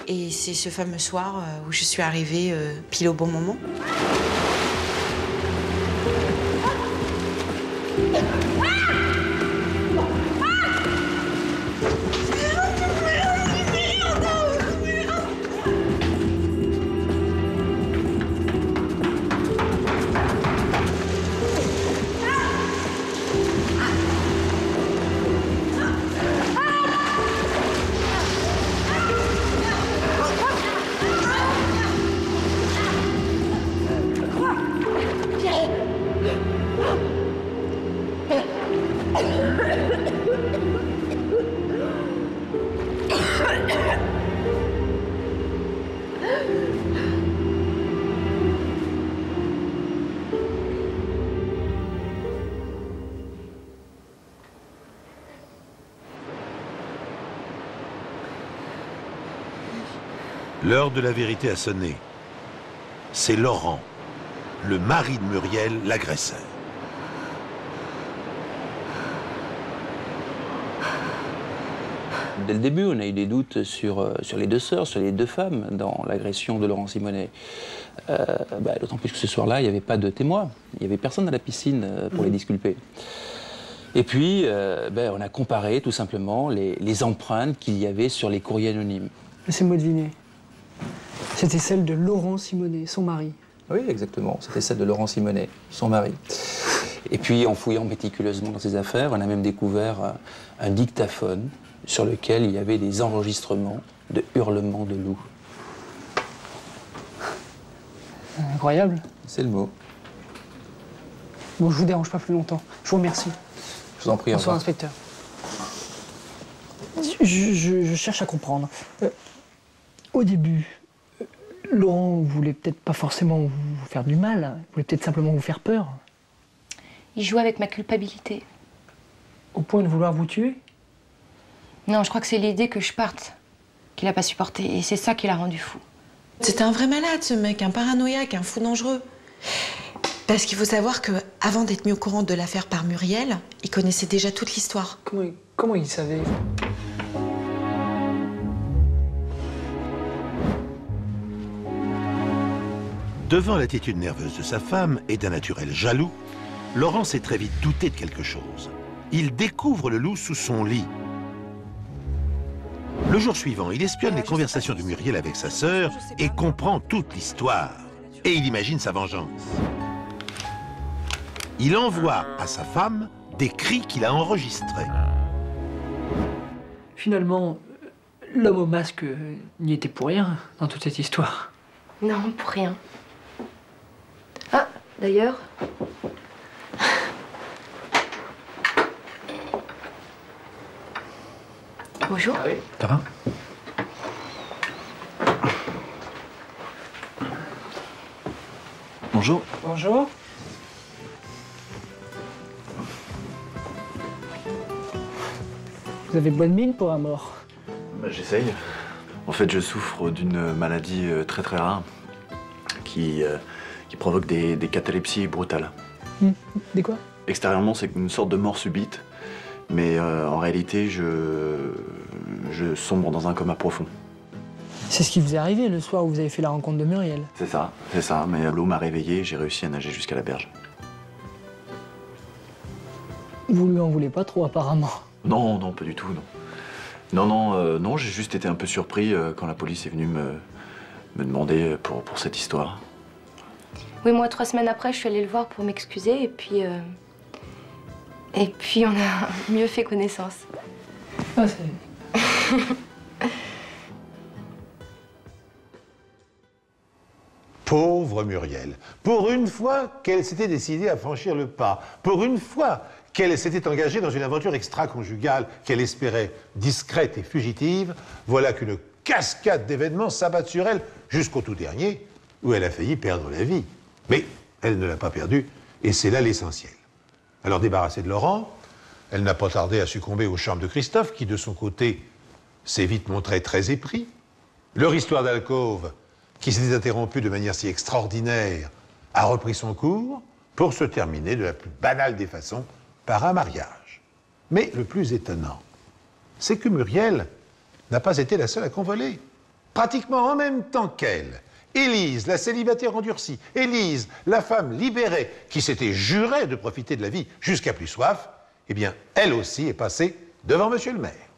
Et c'est ce fameux soir où je suis arrivée pile au bon moment. L'heure de la vérité a sonné. C'est Laurent, le mari de Muriel, l'agresseur. Dès le début, on a eu des doutes sur les deux sœurs, sur les deux femmes dans l'agression de Laurent Simonet. D'autant plus que ce soir-là, il n'y avait pas de témoins. Il n'y avait personne à la piscine pour les disculper. Et puis, on a comparé tout simplement les empreintes qu'il y avait sur les courriers anonymes. Laissez-moi deviner. C'était celle de Laurent Simonet, son mari. Oui, exactement. C'était celle de Laurent Simonet, son mari. Et puis, en fouillant méticuleusement dans ses affaires, on a même découvert un dictaphone sur lequel il y avait des enregistrements de hurlements de loups. Incroyable. C'est le mot. Bon, je vous dérange pas plus longtemps. Je vous remercie. Je vous en prie. Bonsoir, inspecteur. Je cherche à comprendre. Au début, Laurent voulait peut-être pas forcément vous faire du mal, il voulait peut-être simplement vous faire peur. Il joue avec ma culpabilité. Au point de vouloir vous tuer? Non, je crois que c'est l'idée que je parte qu'il n'a pas supporté, et c'est ça qui l'a rendu fou. C'était un vrai malade, ce mec, un paranoïaque, un fou dangereux. Parce qu'il faut savoir qu'avant d'être mis au courant de l'affaire par Muriel, il connaissait déjà toute l'histoire. Comment il savait? Devant l'attitude nerveuse de sa femme et d'un naturel jaloux, Laurent s'est très vite douté de quelque chose. Il découvre le loup sous son lit. Le jour suivant, il espionne les conversations de Muriel avec sa sœur et comprend toute l'histoire. Et il imagine sa vengeance. Il envoie à sa femme des cris qu'il a enregistrés. Finalement, l'homme au masque n'y était pour rien dans toute cette histoire. Non, pour rien. Ah, d'ailleurs... Bonjour. Ah oui. Ça va? Bonjour. Bonjour. Vous avez bonne mine pour un mort. Bah, j'essaye. En fait, je souffre d'une maladie très très rare qui provoque des catalepsies brutales. Des quoi? Extérieurement, c'est une sorte de mort subite, mais en réalité, je sombre dans un coma profond. C'est ce qui vous est arrivé le soir où vous avez fait la rencontre de Muriel. C'est ça, mais l'eau m'a réveillé et j'ai réussi à nager jusqu'à la berge. Vous lui en voulez pas trop, apparemment. Non, non, pas du tout, non. Non, j'ai juste été un peu surpris quand la police est venue me demander pour cette histoire. Oui, moi, 3 semaines après, je suis allée le voir pour m'excuser, et puis on a mieux fait connaissance. Ah, c'est... Pauvre Muriel. Pour une fois qu'elle s'était décidée à franchir le pas, pour une fois qu'elle s'était engagée dans une aventure extra-conjugale qu'elle espérait discrète et fugitive, voilà qu'une cascade d'événements s'abattent sur elle jusqu'au tout dernier, où elle a failli perdre la vie. Mais elle ne l'a pas perdue, et c'est là l'essentiel. Alors débarrassée de Laurent, elle n'a pas tardé à succomber au charme de Christophe, qui de son côté s'est vite montré très épris. Leur histoire d'alcôve, qui s'était interrompue de manière si extraordinaire, a repris son cours pour se terminer de la plus banale des façons, par un mariage. Mais le plus étonnant, c'est que Muriel n'a pas été la seule à convoler. Pratiquement en même temps qu'elle, Élise, la célibataire endurcie, Élise, la femme libérée, qui s'était jurée de profiter de la vie jusqu'à plus soif, eh bien, elle aussi est passée devant monsieur le maire.